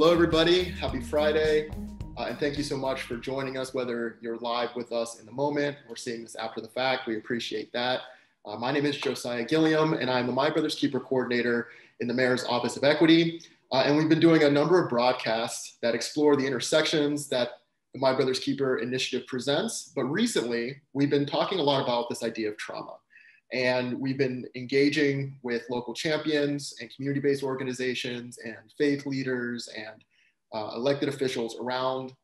Hello, everybody. Happy Friday. And thank you so much for joining us, whether you're live with us in the moment or seeing this after the fact. We appreciate that. My name is Josiah Gilliam, and I'm the My Brother's Keeper coordinator in the Mayor's Office of Equity. And we've been doing a number of broadcasts that explore the intersections that the My Brother's Keeper initiative presents. But recently, we've been talking a lot about this idea of trauma. And we've been engaging with local champions and community-based organizations and faith leaders and elected officials around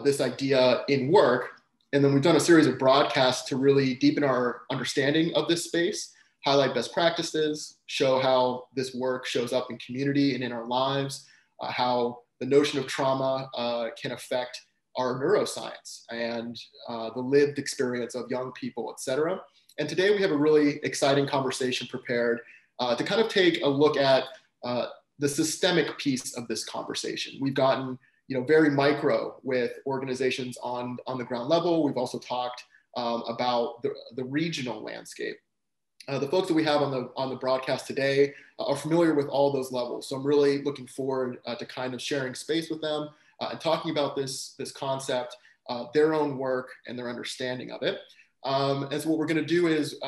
this idea in work. And then we've done a series of broadcasts to really deepen our understanding of this space, highlight best practices, show how this work shows up in community and in our lives, how the notion of trauma can affect our neuroscience and the lived experience of young people, et cetera. And today we have a really exciting conversation prepared to kind of take a look at the systemic piece of this conversation. We've gotten very micro with organizations on the ground level. We've also talked about the regional landscape. The folks that we have on the broadcast today are familiar with all those levels. So I'm really looking forward to kind of sharing space with them and talking about this concept, their own work and their understanding of it. And so what we're going to do is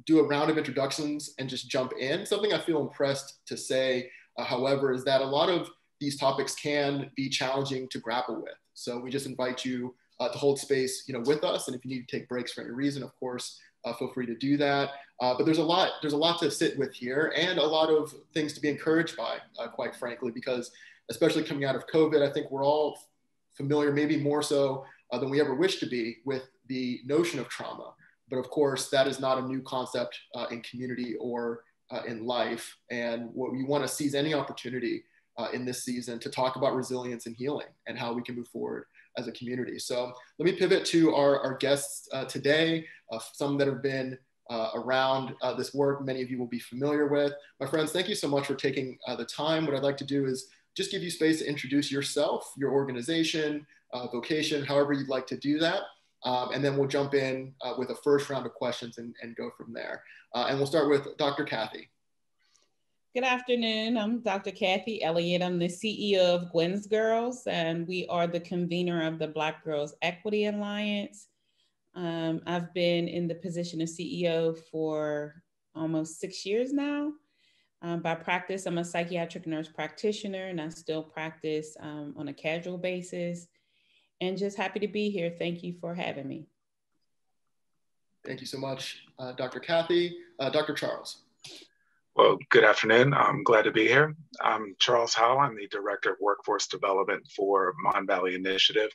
do a round of introductions and just jump in. Something I feel impressed to say, however, is that a lot of these topics can be challenging to grapple with. So we just invite you to hold space, with us. And if you need to take breaks for any reason, of course, feel free to do that. But there's a lot to sit with here and a lot of things to be encouraged by, quite frankly, because especially coming out of COVID, I think we're all familiar, maybe more so than we ever wish to be, with the notion of trauma. But of course, that is not a new concept in community or in life. And what we want to seize any opportunity in this season to talk about resilience and healing and how we can move forward as a community. So let me pivot to our guests today, some that have been around this work. Many of you will be familiar with. My friends, thank you so much for taking the time. What I'd like to do is just give you space to introduce yourself, your organization, vocation, however you'd like to do that. And then we'll jump in with a first round of questions and go from there. And we'll start with Dr. Kathi. Good afternoon. I'm Dr. Kathi Elliott. I'm the CEO of Gwen's Girls, and we are the convener of the Black Girls Equity Alliance. I've been in the position of CEO for almost 6 years now. By practice, I'm a psychiatric nurse practitioner, and I still practice on a casual basis. And just happy to be here. Thank you for having me. Thank you so much, Dr. Kathi. Dr. Charles. Well, good afternoon. I'm glad to be here. I'm Charles Howell. I'm the Director of Workforce Development for Mon Valley Initiative.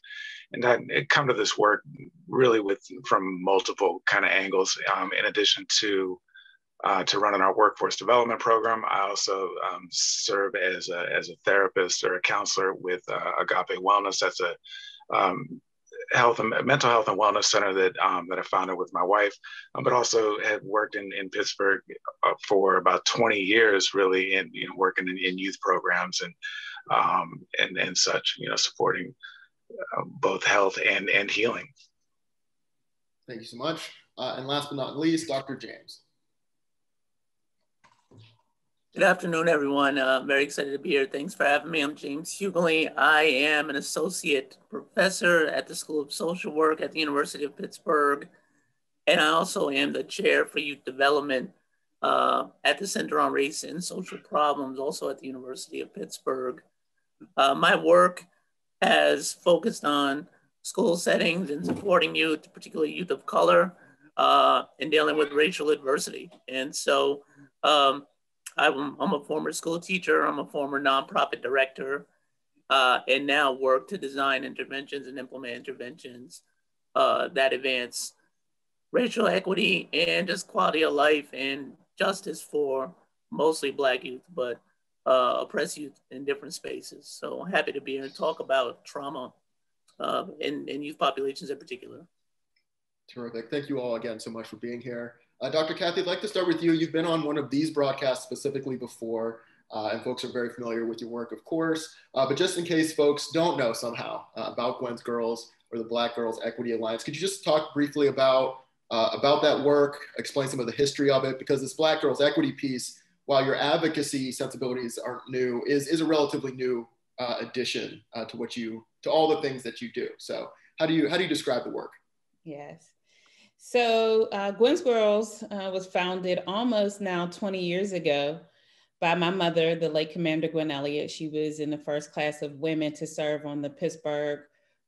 And I come to this work really from multiple kind of angles. In addition to running our workforce development program, I also serve as a therapist or a counselor with Agape Wellness. That's a mental health and wellness center that I founded with my wife, but also have worked in Pittsburgh for about 20 years, really, in working in youth programs and such, supporting both health and healing. Thank you so much. And last but not least, Dr. James. Good afternoon, everyone. Very excited to be here. Thanks for having me. I'm James Huguley. I am an associate professor at the School of Social Work at the University of Pittsburgh. And I also am the chair for youth development at the Center on Race and Social Problems, also at the University of Pittsburgh. My work has focused on school settings and supporting youth, particularly youth of color, and dealing with racial adversity. And so, I'm a former school teacher, I'm a former nonprofit director, and now work to design interventions and implement interventions that advance racial equity and just quality of life and justice for mostly Black youth, but oppressed youth in different spaces. So I'm happy to be here and talk about trauma in youth populations in particular. Terrific. Thank you all again so much for being here. Dr. Kathi, I'd like to start with you. You've been on one of these broadcasts specifically before, and folks are very familiar with your work, of course. But just in case folks don't know somehow about Gwen's Girls or the Black Girls Equity Alliance, could you just talk briefly about that work, explain some of the history of it? Because this Black Girls Equity piece, while your advocacy sensibilities aren't new, is a relatively new addition to all the things that you do. So how do you describe the work? Yes. So Gwen's Girls was founded almost now 20 years ago by my mother, the late Commander Gwen Elliott. She was in the first class of women to serve on the Pittsburgh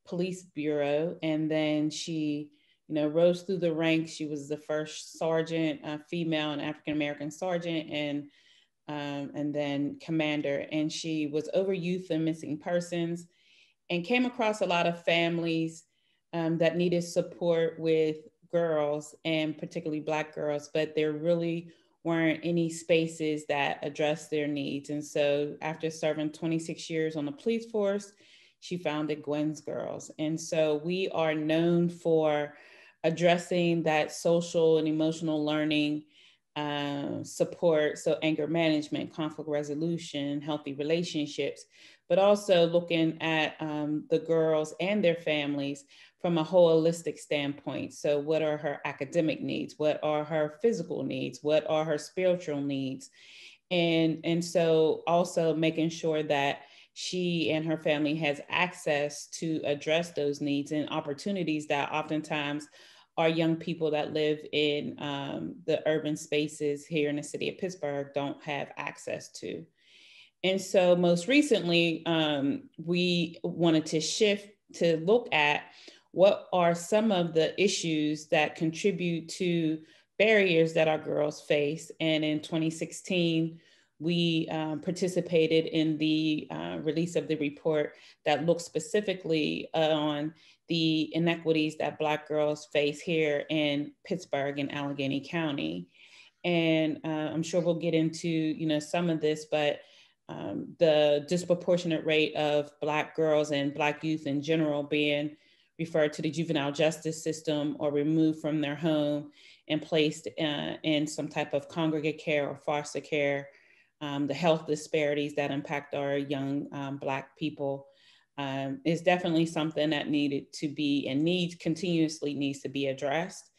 Police Bureau. And then she, rose through the ranks. She was the first sergeant, female and African-American sergeant, and then commander. And she was over youth and missing persons and came across a lot of families that needed support with girls, and particularly Black girls, but there really weren't any spaces that addressed their needs. And so after serving 26 years on the police force, she founded Gwen's Girls. And so we are known for addressing that social and emotional learning support, so anger management, conflict resolution, healthy relationships, but also looking at the girls and their families from a holistic standpoint. So what are her academic needs? What are her physical needs? What are her spiritual needs? And so also making sure that she and her family has access to address those needs and opportunities that oftentimes our young people that live in the urban spaces here in the city of Pittsburgh don't have access to. And so most recently, we wanted to shift to look at what are some of the issues that contribute to barriers that our girls face. And in 2016, we participated in the release of the report that looked specifically on the inequities that Black girls face here in Pittsburgh and Allegheny County. And I'm sure we'll get into some of this, but the disproportionate rate of Black girls and Black youth in general being referred to the juvenile justice system or removed from their home and placed in some type of congregate care or foster care, the health disparities that impact our young Black people is definitely something that needed to be and continuously needs to be addressed.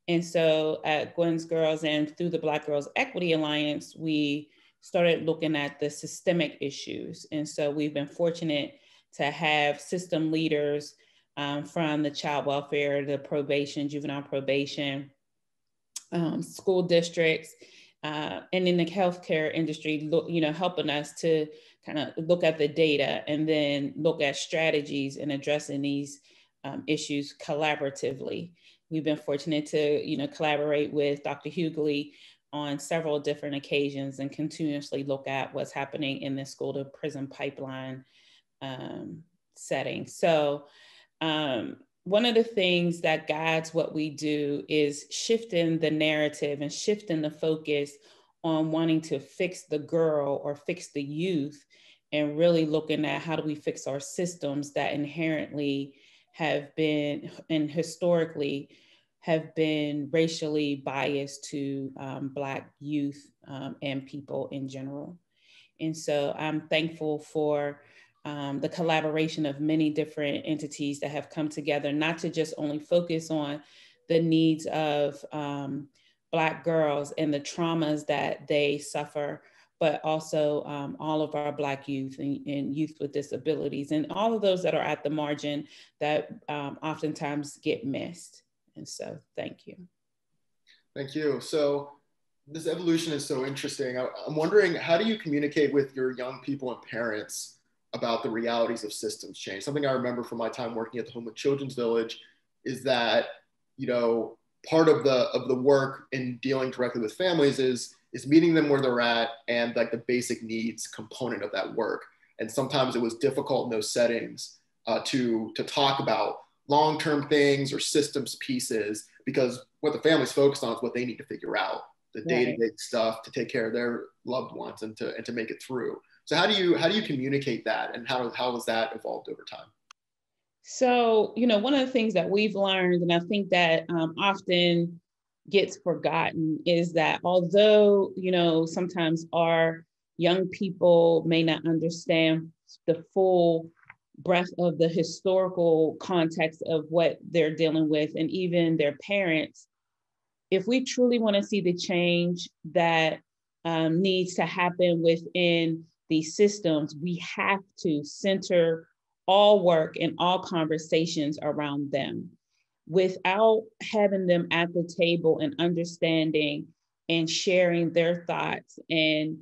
And so at Gwen's Girls and through the Black Girls Equity Alliance, we started looking at the systemic issues. And so we've been fortunate to have system leaders from the child welfare, the probation, juvenile probation, school districts, and in the healthcare industry, helping us to kind of look at the data and then look at strategies in addressing these issues collaboratively. We've been fortunate to, collaborate with Dr. Huguley on several different occasions and continuously look at what's happening in the school to prison pipeline setting. So one of the things that guides what we do is shifting the narrative and shifting the focus on wanting to fix the girl or fix the youth, and really looking at how do we fix our systems that inherently have been and historically have been racially biased to Black youth and people in general. And so I'm thankful for the collaboration of many different entities that have come together, not to just only focus on the needs of Black girls and the traumas that they suffer, but also all of our Black youth and youth with disabilities and all of those that are at the margin that oftentimes get missed. And so thank you. Thank you. So this evolution is so interesting. I'm wondering, how do you communicate with your young people and parents about the realities of systems change? Something I remember from my time working at the Homewood Children's Village is that, part of the work in dealing directly with families is meeting them where they're at and like the basic needs component of that work. And sometimes it was difficult in those settings to talk about long-term things or systems pieces, because what the family's focused on is what they need to figure out, the day-to-day stuff to take care of their loved ones and to make it through. So how do you communicate that, and how has that evolved over time? So, one of the things that we've learned, and I think that often gets forgotten, is that although, sometimes our young people may not understand the full breadth of the historical context of what they're dealing with, and even their parents, if we truly want to see the change that needs to happen within these systems, we have to center all work and all conversations around them without having them at the table and understanding and sharing their thoughts and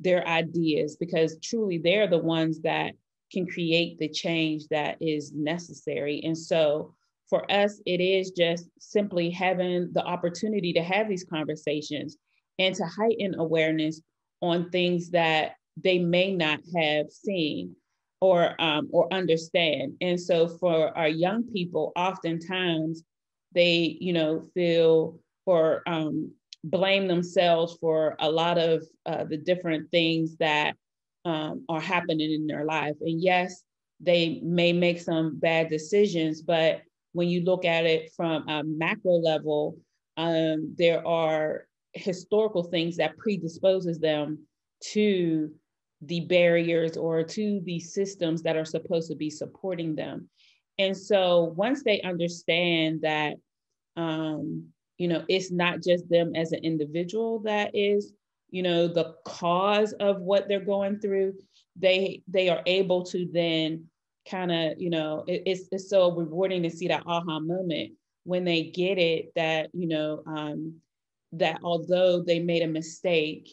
their ideas, because truly they're the ones that can create the change that is necessary. And so for us, it is just simply having the opportunity to have these conversations and to heighten awareness on things that they may not have seen or understand. And so for our young people, oftentimes they, feel or blame themselves for a lot of the different things that are happening in their life. And yes, they may make some bad decisions, but when you look at it from a macro level, there are historical things that predisposes them to the barriers or to the systems that are supposed to be supporting them. And so once they understand that, it's not just them as an individual that is, the cause of what they're going through, they are able to then kind of, it's so rewarding to see that aha moment when they get it, that, that although they made a mistake,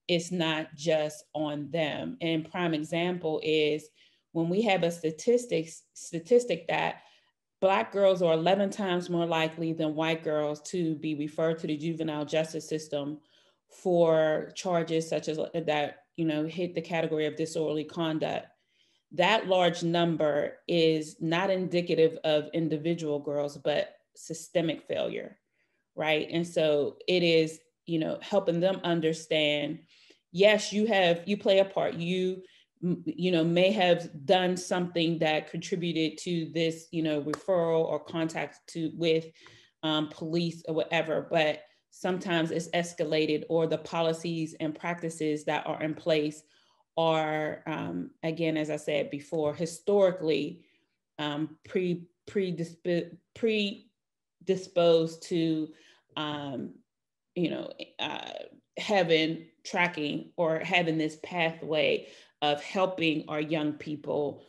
it's not just on them. And prime example is when we have a statistic that Black girls are 11 times more likely than white girls to be referred to the juvenile justice system for charges such as that, hit the category of disorderly conduct. That large number is not indicative of individual girls, but systemic failure, right? And so it is, helping them understand, yes, you play a part. You may have done something that contributed to this, referral or contact with police or whatever, but sometimes it's escalated, or the policies and practices that are in place are, again, as I said before, historically predisposed to, having tracking or having this pathway of helping our young people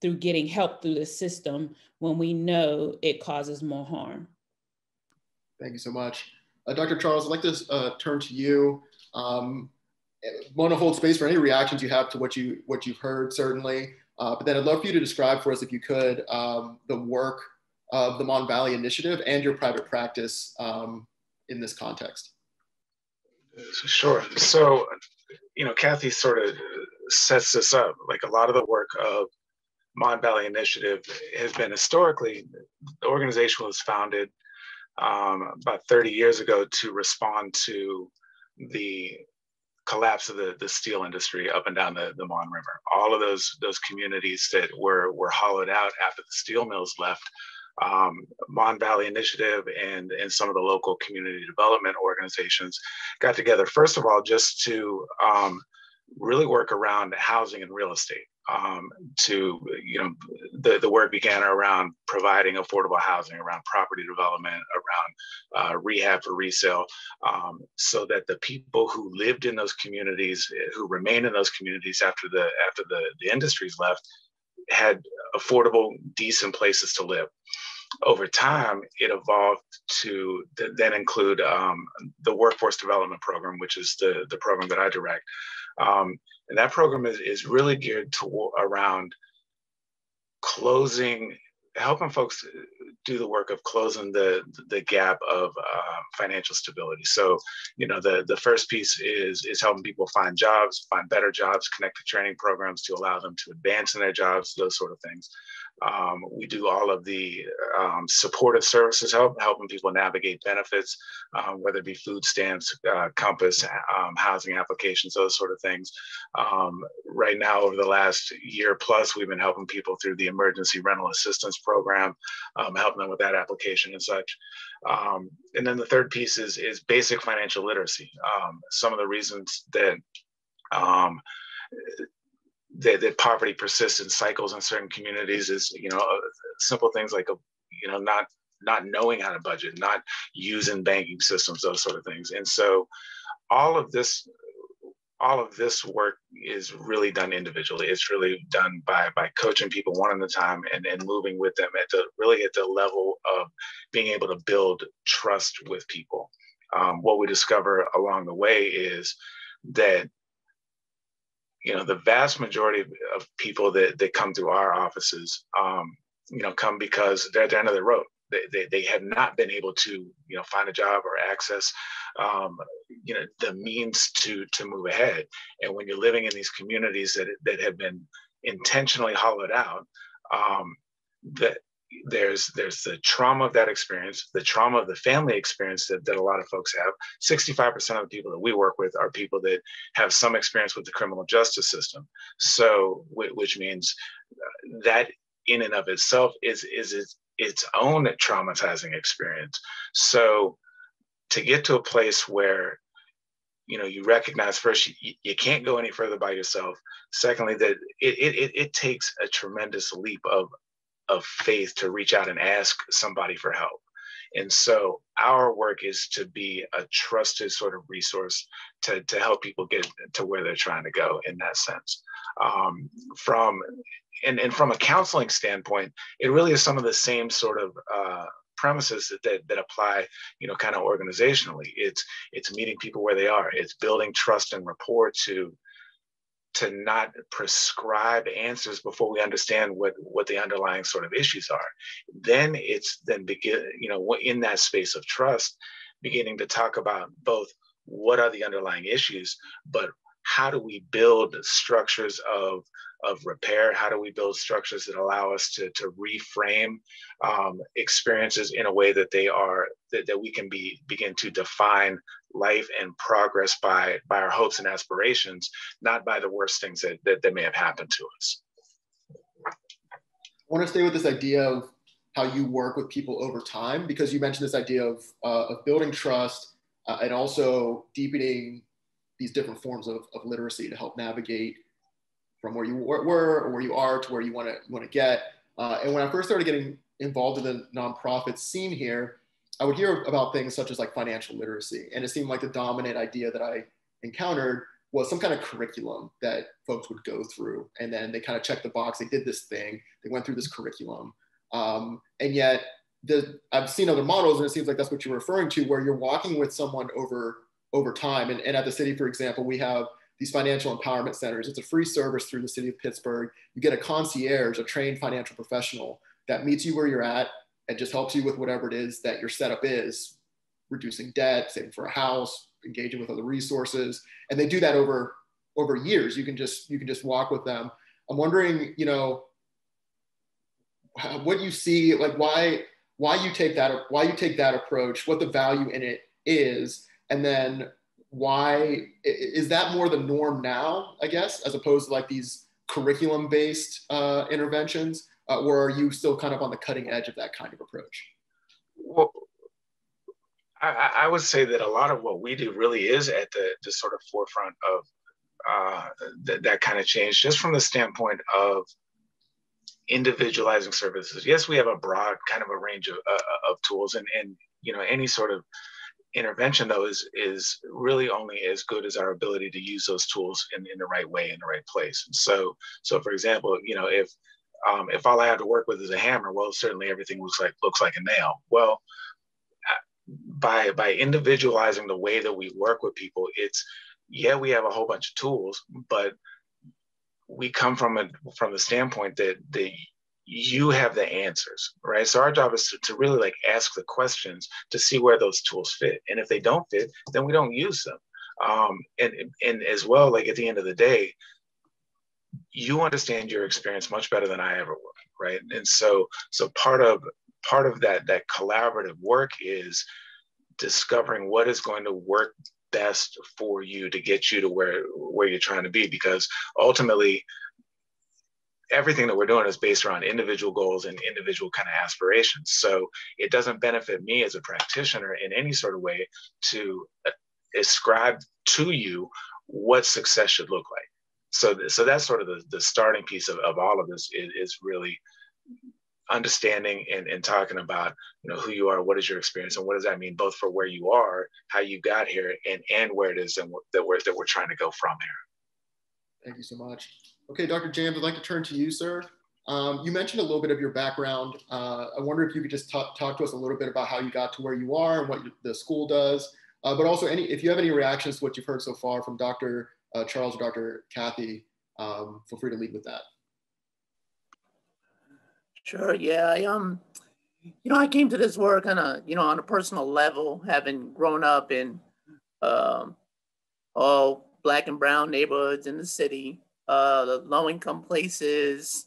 through getting help through the system when we know it causes more harm. Thank you so much. Dr. Charles, I'd like to turn to you. Want to hold space for any reactions you have to what you've heard, certainly. But then I'd love for you to describe for us, if you could, the work of the Mon Valley Initiative and your private practice in this context. Sure. So, Kathi sort of sets this up. Like, a lot of the work of Mon Valley Initiative has been historically, the organization was founded about 30 years ago to respond to the collapse of the steel industry up and down the Mon River. All of those communities that were hollowed out after the steel mills left, Mon Valley Initiative and some of the local community development organizations got together, first of all, just to really work around housing and real estate. The work began around providing affordable housing, around property development, around rehab for resale, so that the people who lived in those communities, who remained in those communities after the industries left, had affordable, decent places to live. Over time, it evolved to then include the workforce development program, which is the program that I direct. And that program is really geared around helping folks do the work of closing the gap of financial stability. So, the first piece is helping people find jobs, find better jobs, connect to training programs to allow them to advance in their jobs, those sort of things. We do all of the supportive services, helping people navigate benefits, whether it be food stamps, Compass, housing applications, those sort of things. Right now, over the last year plus, we've been helping people through the emergency rental assistance program, helping them with that application and such. And then the third piece is basic financial literacy. Some of the reasons that that poverty persists in cycles in certain communities is, simple things like, not knowing how to budget, not using banking systems, those sort of things. And so all of this all of this work is really done individually. It's really done by coaching people one at a time and moving with them at the level of being able to build trust with people. What we discover along the way is that, the vast majority of people that come through our offices, come because they're at the end of the road. They have not been able to, find a job or access, the means to move ahead. And when you're living in these communities that have been intentionally hollowed out, that there's the trauma of that experience, the trauma of the family experience that a lot of folks have. 65% of the people that we work with are people that have some experience with the criminal justice system. So, which means that in and of itself is its own traumatizing experience. So to get to a place where, you recognize first, you can't go any further by yourself. Secondly, that it takes a tremendous leap of faith to reach out and ask somebody for help. And so our work is to be a trusted sort of resource to help people get to where they're trying to go in that sense. From a counseling standpoint, it really is some of the same sort of premises that apply, kind of organizationally. It's meeting people where they are. It's building trust and rapport to not prescribe answers before we understand what the underlying sort of issues are. Then begin, in that space of trust, beginning to talk about both what are the underlying issues, but how do we build structures of repair? How do we build structures that allow us to reframe experiences in a way that that we can begin to define life and progress by our hopes and aspirations, not by the worst things that may have happened to us. I want to stay with this idea of how you work with people over time, because you mentioned this idea of building trust and also deepening these different forms of literacy to help navigate from where you were or where you are to where you want to get. And when I first started getting involved in the nonprofit scene here, I would hear about things such as like financial literacy. And it seemed like the dominant idea that I encountered was some kind of curriculum that folks would go through. And then they kind of checked the box. They did this thing. They went through this curriculum. And yet I've seen other models, and it seems like that's what you're referring to, where you're walking with someone over time. And at the city, for example, we have these financial empowerment centers. It's a free service through the city of Pittsburgh. You get a concierge, a trained financial professional that meets you where you're at and just helps you with whatever it is that your setup is, reducing debt, saving for a house, engaging with other resources. And they do that over years. You can just walk with them. I'm wondering, what you see, like why you take that approach, what the value in it is, and then why is that more the norm now, I guess, as opposed to like these curriculum-based interventions, or are you still kind of on the cutting edge of that kind of approach? Well, I would say that a lot of what we do really is at the sort of forefront of that kind of change, just from the standpoint of individualizing services. Yes, we have a broad kind of a range of tools, and any sort of intervention though is really only as good as our ability to use those tools in the right way, in the right place. And so for example, if all I have to work with is a hammer, well, certainly everything looks like a nail. Well, by individualizing the way that we work with people, we have a whole bunch of tools, but we come from the standpoint that you have the answers, right? So our job is to really like ask the questions to see where those tools fit. And if they don't fit, then we don't use them. And as well, like at the end of the day, you understand your experience much better than I ever would, right? And so part of that collaborative work is discovering what is going to work best for you to get you to where you're trying to be, because ultimately everything that we're doing is based around individual goals and individual kind of aspirations. So it doesn't benefit me as a practitioner in any sort of way to ascribe to you what success should look like. So that's sort of the starting piece of all of this is really understanding and talking about, who you are, what is your experience, and what does that mean both for where you are, how you got here, and where it is that we're trying to go from here. Thank you so much. Okay, Dr. James, I'd like to turn to you, sir. You mentioned a little bit of your background. I wonder if you could just talk to us a little bit about how you got to where you are and what the school does, but also if you have any reactions to what you've heard so far from Dr. Charles or Dr. Kathi, feel free to lead with that. Sure. Yeah. I came to this work on a personal level, having grown up in all Black and brown neighborhoods in the city, the low-income places,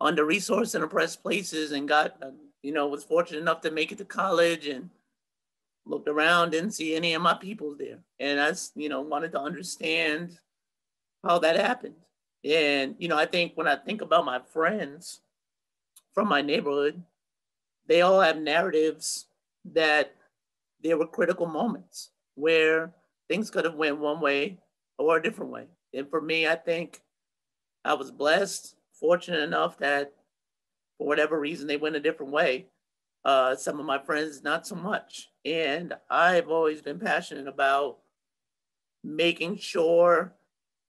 under-resourced and oppressed places, and was fortunate enough to make it to college and looked around, didn't see any of my people there. And I, wanted to understand how that happened. And, I think when I think about my friends from my neighborhood, they all have narratives that there were critical moments where things could have went one way or a different way. And for me, I think I was blessed, fortunate enough that for whatever reason, they went a different way. Some of my friends, not so much. And I've always been passionate about making sure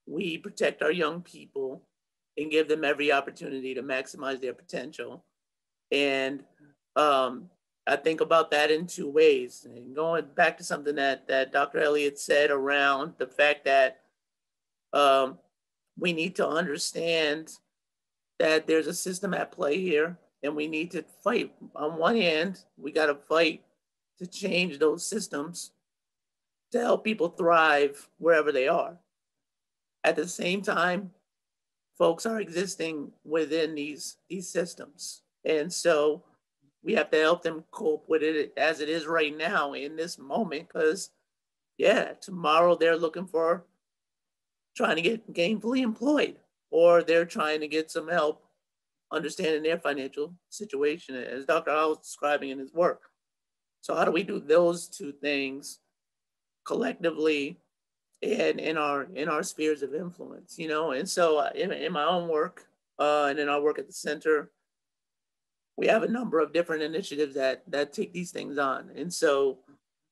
we protect our young people and give them every opportunity to maximize their potential. And I think about that in two ways. And going back to something that Dr. Elliott said around the fact that we need to understand that there's a system at play here, and we need to fight. On one hand, we got to fight to change those systems to help people thrive wherever they are. At the same time, folks are existing within these systems. And so we have to help them cope with it as it is right now in this moment, because tomorrow they're looking for trying to get gainfully employed, or they're trying to get some help understanding their financial situation, as Dr. Howell was describing in his work. So how do we do those two things collectively and in our spheres of influence, And so in my own work and in our work at the center, we have a number of different initiatives that take these things on. And so,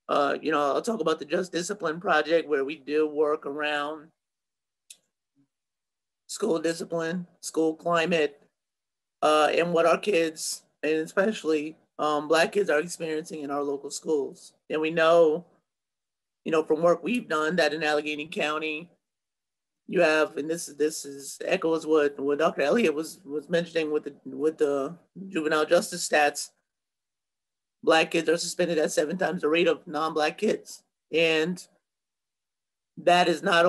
I'll talk about the Just Discipline Project, where we do work around school discipline, school climate, and what our kids, and especially Black kids, are experiencing in our local schools. And we know, from work we've done, that in Allegheny County, you have, and this is echoes what Dr. Elliott was mentioning with the juvenile justice stats. Black kids are suspended at 7 times the rate of non-Black kids, and that is not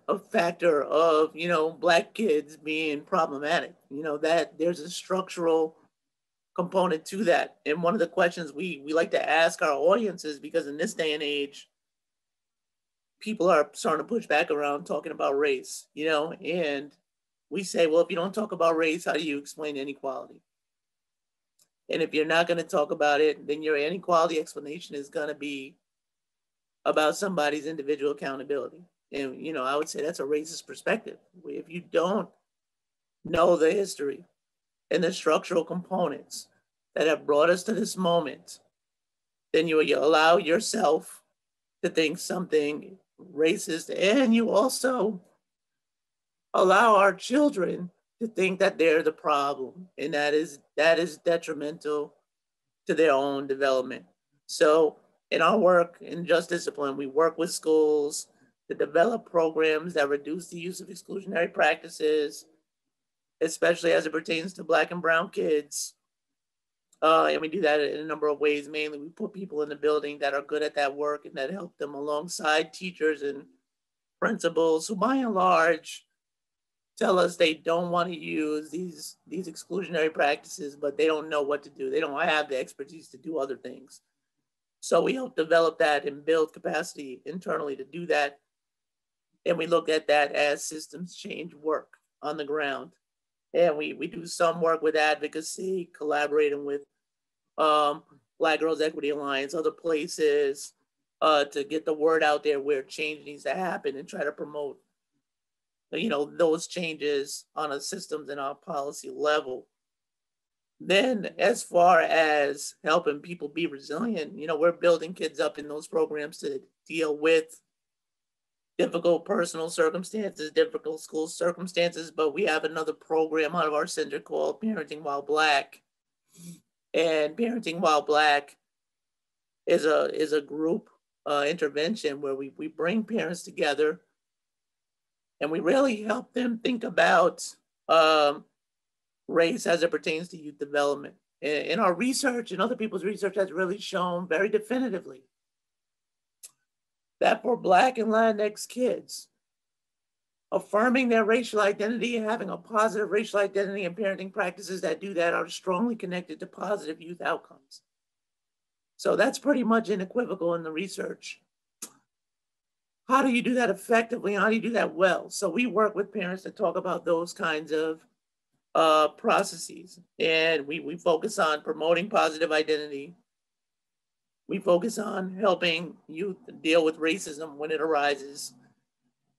a factor of Black kids being problematic. That there's a structural component to that. And one of the questions we like to ask our audiences, because in this day and age, people are starting to push back around talking about race, and we say, well, if you don't talk about race, how do you explain inequality? And if you're not going to talk about it, then your inequality explanation is going to be about somebody's individual accountability. And, I would say that's a racist perspective. If you don't know the history and the structural components that have brought us to this moment, then you allow yourself to think something racist, and you also allow our children to think that they're the problem, and that is detrimental to their own development. So in our work in Just Discipline, we work with schools to develop programs that reduce the use of exclusionary practices, especially as it pertains to Black and brown kids. And we do that in a number of ways. Mainly, we put people in the building that are good at that work and that help them alongside teachers and principals who, by and large, tell us they don't want to use these exclusionary practices, but they don't know what to do. They don't have the expertise to do other things. So we help develop that and build capacity internally to do that. And we look at that as systems change work on the ground. And we do some work with advocacy, collaborating with Black Girls Equity Alliance, other places, to get the word out there where change needs to happen and try to promote, those changes on a systems and on a policy level. Then as far as helping people be resilient, we're building kids up in those programs to deal with difficult personal circumstances, difficult school circumstances, but we have another program out of our center called Parenting While Black. And Parenting While Black is a group intervention where we bring parents together and we really help them think about race as it pertains to youth development. In our research and other people's research has really shown very definitively that for Black and Latinx kids, affirming their racial identity and having a positive racial identity and parenting practices that do that are strongly connected to positive youth outcomes. So that's pretty much unequivocal in the research. How do you do that effectively? How do you do that well? So we work with parents to talk about those kinds of processes. And we focus on promoting positive identity. We focus on helping youth deal with racism when it arises.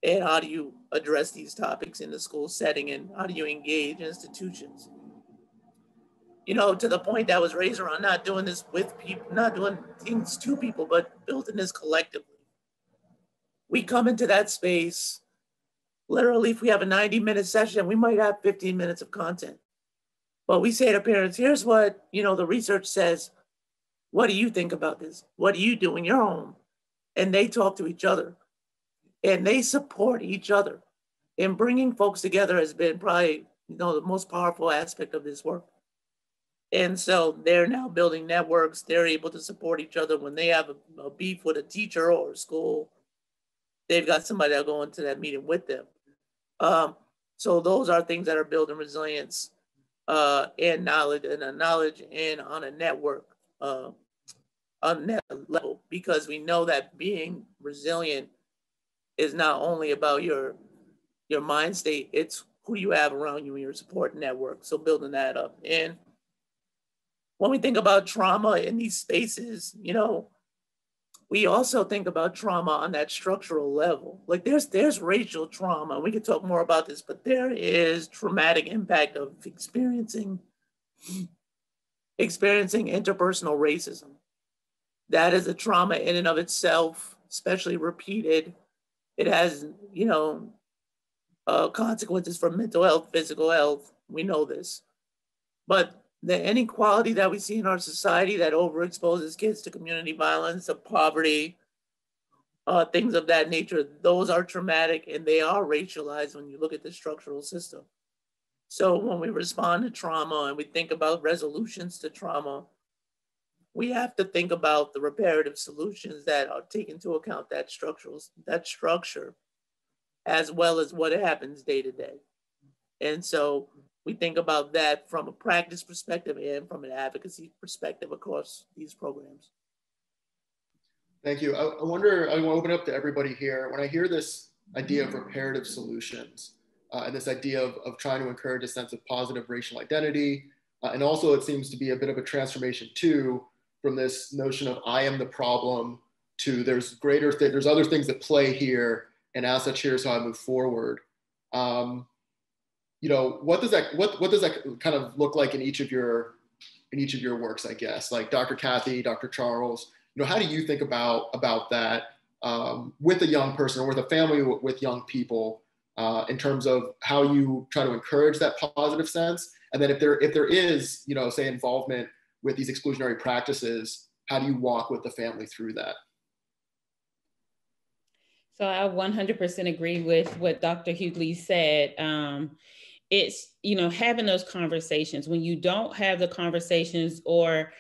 And how do you address these topics in the school setting, and how do you engage institutions? You know, to the point that was raised around not doing this with people, not doing things to people, but building this collectively. We come into that space, literally, if we have a 90-minute session, we might have 15 minutes of content. But we say to parents, here's what, you know, the research says. What do you think about this? What do you do in your home? And they talk to each other and they support each other. And bringing folks together has been probably, you know, the most powerful aspect of this work. And so they're now building networks. They're able to support each other when they have a beef with a teacher or a school. They've got somebody that'll go into that meeting with them. So those are things that are building resilience and knowledge and on a network, on that level, because we know that being resilient is not only about your mind state, it's who you have around you in your support network. So building that up. And when we think about trauma in these spaces, you know, we also think about trauma on that structural level. Like there's racial trauma. We could talk more about this, but there is traumatic impact of experiencing interpersonal racism. That is a trauma in and of itself, especially repeated. It has, you know, consequences for mental health, physical health. We know this. But the inequality that we see in our society that overexposes kids to community violence, to poverty, things of that nature, those are traumatic and they are racialized when you look at the structural system. So when we respond to trauma and we think about resolutions to trauma, we have to think about the reparative solutions that are take into account that structure, as well as what happens day to day. And so we think about that from a practice perspective and from an advocacy perspective across these programs. Thank you. I wonder, I want to open up to everybody here. When I hear this idea of reparative solutions and this idea of trying to encourage a sense of positive racial identity, and also it seems to be a bit of a transformation too, from this notion of I am the problem to there's other things that play here, and as such, here's how I move forward. You know, what does that kind of look like in each of your works, I guess? Like Dr. Kathi, Dr. Charles, you know, how do you think about that with a young person or with a family with young people in terms of how you try to encourage that positive sense? And then if there is, you know, say involvement with these exclusionary practices, how do you walk with the family through that? So I 100% agree with what Dr. Huguley said. It's, you know, having those conversations. When you don't have the conversations or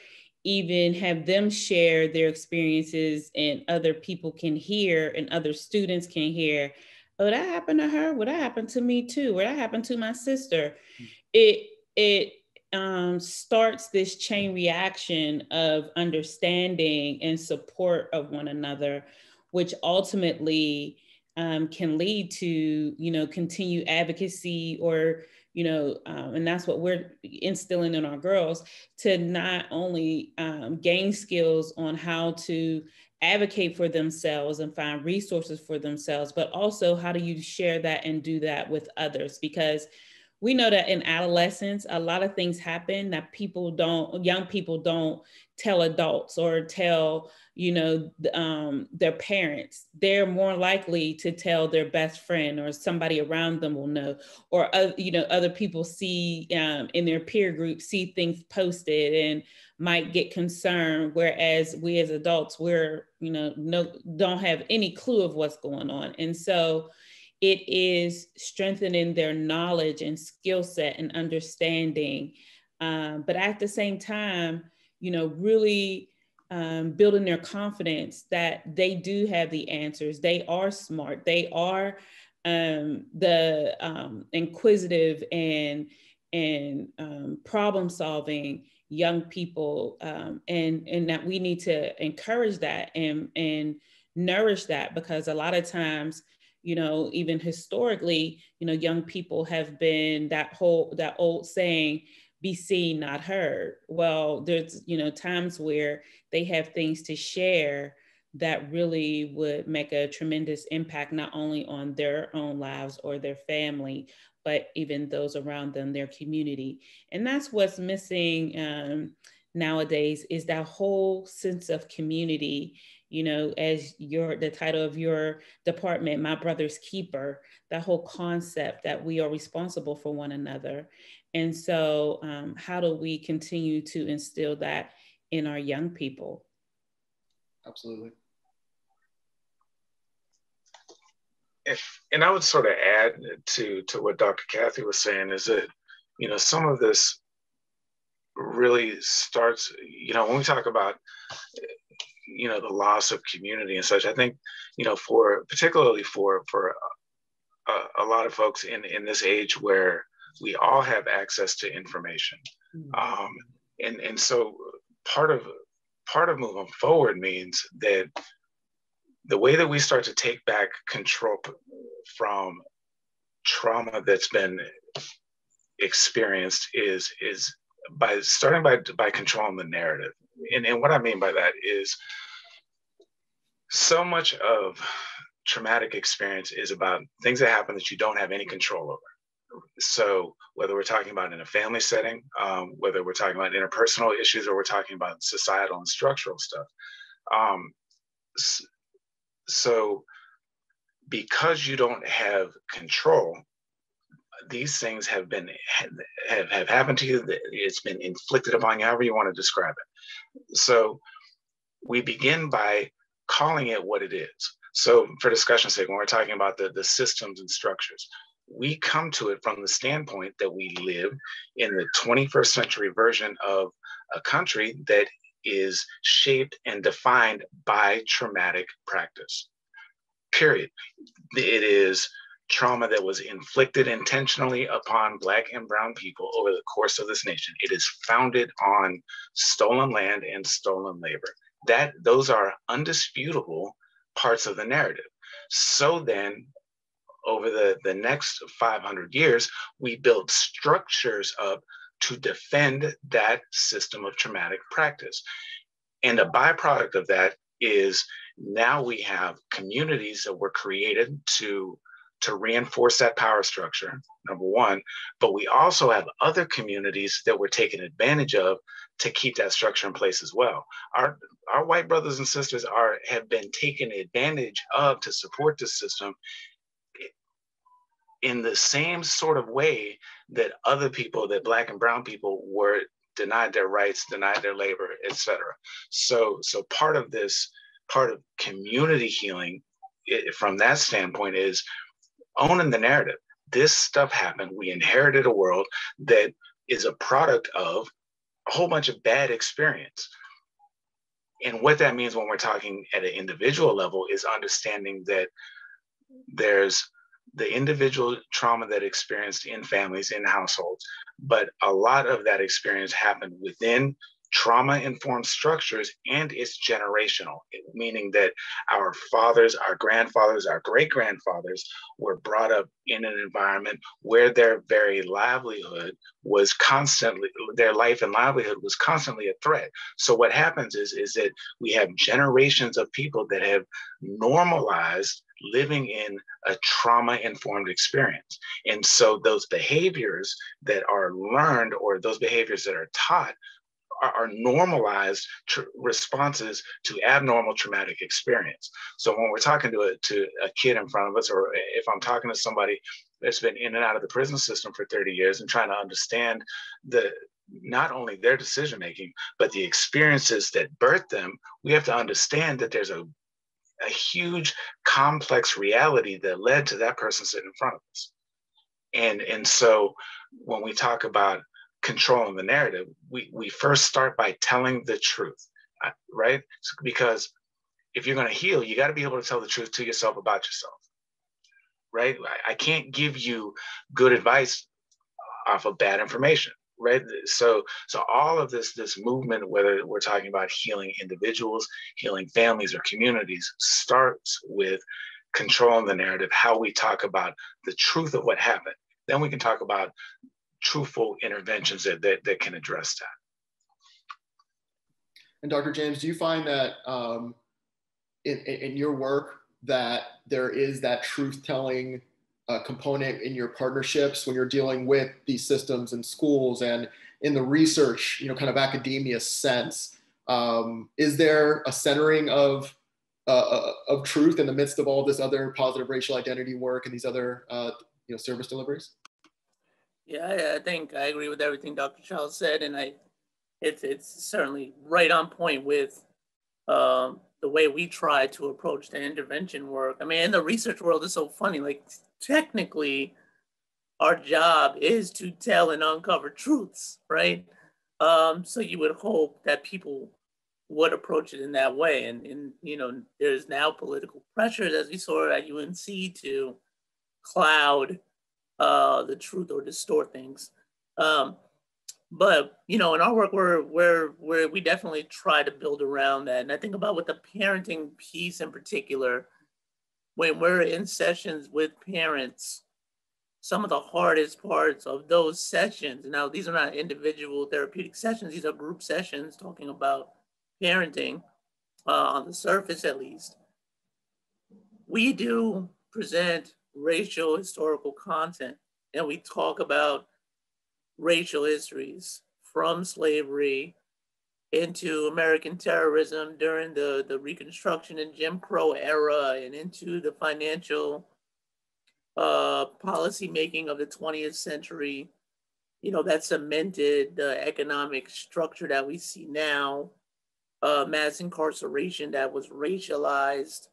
even have them share their experiences and other people can hear and other students can hear, oh, that happened to her, well, that happened to me too, or that happened to my sister. It starts this chain reaction of understanding and support of one another, which ultimately can lead to, you know, continued advocacy or, you know, and that's what we're instilling in our girls, to not only gain skills on how to advocate for themselves and find resources for themselves, but also how do you share that and do that with others? Because we know that in adolescence, a lot of things happen that young people don't tell adults or tell, their parents. They're more likely to tell their best friend, or somebody around them will know, or, other people see in their peer group, see things posted and might get concerned. Whereas we as adults, don't have any clue of what's going on. And so it is strengthening their knowledge and skill set and understanding. But at the same time, really building their confidence that they do have the answers. They are smart. They are the inquisitive and problem solving young people, and that we need to encourage that and nourish that, because a lot of times, even historically, young people have been that old saying, be seen, not heard. Well, there's, times where they have things to share that really would make a tremendous impact, not only on their own lives or their family, but even those around them, their community. And that's what's missing nowadays, is that whole sense of community. As the title of your department, My Brother's Keeper, that whole concept that we are responsible for one another. And so how do we continue to instill that in our young people? Absolutely. And I would sort of add to what Dr. Kathi was saying, is that, some of this really starts, when we talk about, the loss of community and such. I think, particularly for a lot of folks in this age where we all have access to information. And so part of moving forward means that the way that we start to take back control from trauma that's been experienced is by starting by controlling the narrative. And what I mean by that is, so much of traumatic experience is about things that happen that you don't have any control over. So whether we're talking about in a family setting, whether we're talking about interpersonal issues, or we're talking about societal and structural stuff. So because you don't have control, these things have happened to you. It's been inflicted upon you, however you want to describe it. So we begin by calling it what it is. So for discussion's sake, when we're talking about the systems and structures, we come to it from the standpoint that we live in the 21st century version of a country that is shaped and defined by traumatic practice, period. It is trauma that was inflicted intentionally upon Black and Brown people over the course of this nation. It is founded on stolen land and stolen labor. Those are undisputable parts of the narrative. So then, over the next 500 years, we built structures up to defend that system of traumatic practice. And a byproduct of that is now we have communities that were created to reinforce that power structure, number one, but we also have other communities that we're taking advantage of to keep that structure in place as well. Our white brothers and sisters have been taken advantage of to support the system in the same sort of way that other people, that Black and Brown people, were denied their rights, denied their labor, etc. So part of community healing from that standpoint is owning the narrative. This stuff happened. We inherited a world that is a product of a whole bunch of bad experience. And what that means when we're talking at an individual level is understanding that there's the individual trauma that experienced in families, in households, but a lot of that experience happened within trauma-informed structures, and it's generational, meaning that our fathers, our grandfathers, our great-grandfathers were brought up in an environment where their very livelihood was constantly, their life and livelihood was constantly a threat. So what happens is that we have generations of people that have normalized living in a trauma-informed experience. And so those behaviors that are learned or those behaviors that are taught are normalized responses to abnormal traumatic experience. So when we're talking to a kid in front of us, or if I'm talking to somebody that's been in and out of the prison system for 30 years and trying to understand not only their decision making, but the experiences that birthed them, we have to understand that there's a huge complex reality that led to that person sitting in front of us. And so when we talk about controlling the narrative, we first start by telling the truth, right? Because if you're going to heal, you got to be able to tell the truth to yourself about yourself, right? I can't give you good advice off of bad information, right? So all of this movement, whether we're talking about healing individuals, healing families, or communities, starts with controlling the narrative, how we talk about the truth of what happened. Then we can talk about truthful interventions that can address that. And Dr. James, do you find that in your work that there is that truth-telling component in your partnerships when you're dealing with these systems in schools and in the research, kind of academia sense? Is there a centering of truth in the midst of all this other positive racial identity work and these other service deliveries? Yeah, I think I agree with everything Dr. Charles said, and it's certainly right on point with the way we try to approach the intervention work. I mean, in the research world, it's so funny. Like, technically, our job is to tell and uncover truths, right? So you would hope that people would approach it in that way. And there's now political pressures, as we saw at UNC, to cloud the truth or distort things. But in our work, we definitely try to build around that. And I think about with the parenting piece in particular, when we're in sessions with parents, some of the hardest parts of those sessions, now these are not individual therapeutic sessions, these are group sessions talking about parenting, on the surface at least. We do present racial historical content, and we talk about racial histories from slavery into American terrorism during the Reconstruction and Jim Crow era, and into the financial policy making of the 20th century, that cemented the economic structure that we see now, mass incarceration that was racialized.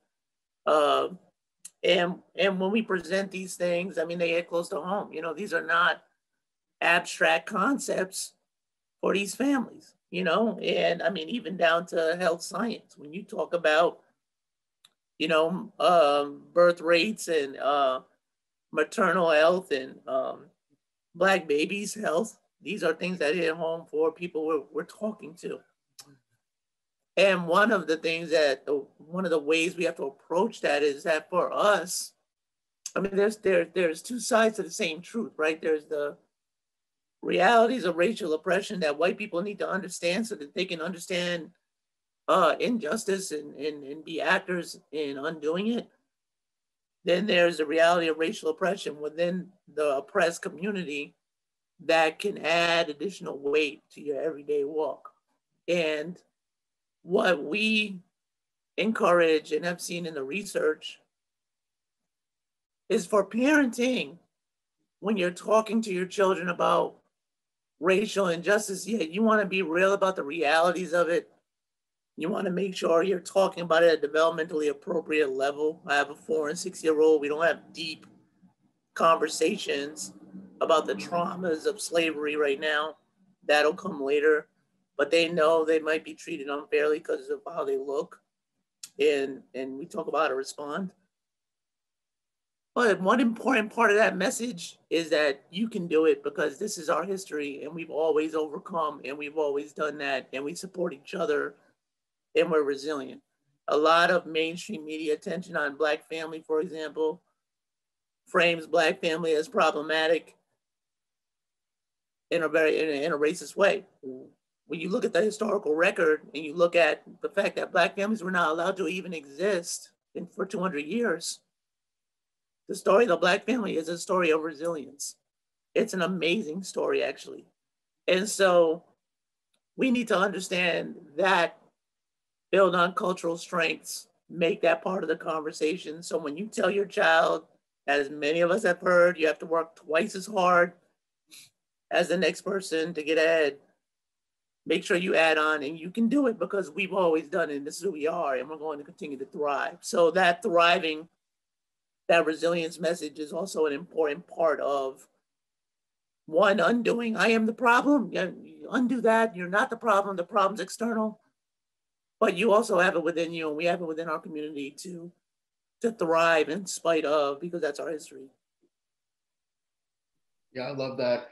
And when we present these things, I mean, they hit close to home. These are not abstract concepts for these families, and I mean, even down to health science. When you talk about, birth rates and maternal health and Black babies' health, these are things that hit home for people we're talking to. And one of the ways we have to approach that is that for us, I mean, there's two sides to the same truth, right? There's the realities of racial oppression that white people need to understand so that they can understand injustice and be actors in undoing it. Then there's the reality of racial oppression within the oppressed community that can add additional weight to your everyday walk. And what we encourage and have seen in the research is for parenting, when you're talking to your children about racial injustice, you want to be real about the realities of it. You want to make sure you're talking about it at a developmentally appropriate level. I have a 4 and 6-year-old. We don't have deep conversations about the traumas of slavery right now. That'll come later. But they know they might be treated unfairly because of how they look. And we talk about how to respond. But one important part of that message is that you can do it because this is our history and we've always overcome and we've always done that and we support each other and we're resilient. A lot of mainstream media attention on Black family, for example, frames Black family as problematic in a racist way. When you look at the historical record and you look at the fact that Black families were not allowed to even exist for 200 years, The story of the Black family is a story of resilience. It's an amazing story, actually. And so we need to understand that, build on cultural strengths, make that part of the conversation. So when you tell your child, as many of us have heard, you have to work twice as hard as the next person to get ahead, make sure you add on, and you can do it because we've always done it, and this is who we are, and we're going to continue to thrive. So that thriving, that resilience message is also an important part of, one, undoing, I am the problem. You undo that, you're not the problem's external, but you also have it within you, and we have it within our community to thrive in spite of, because that's our history. Yeah, I love that.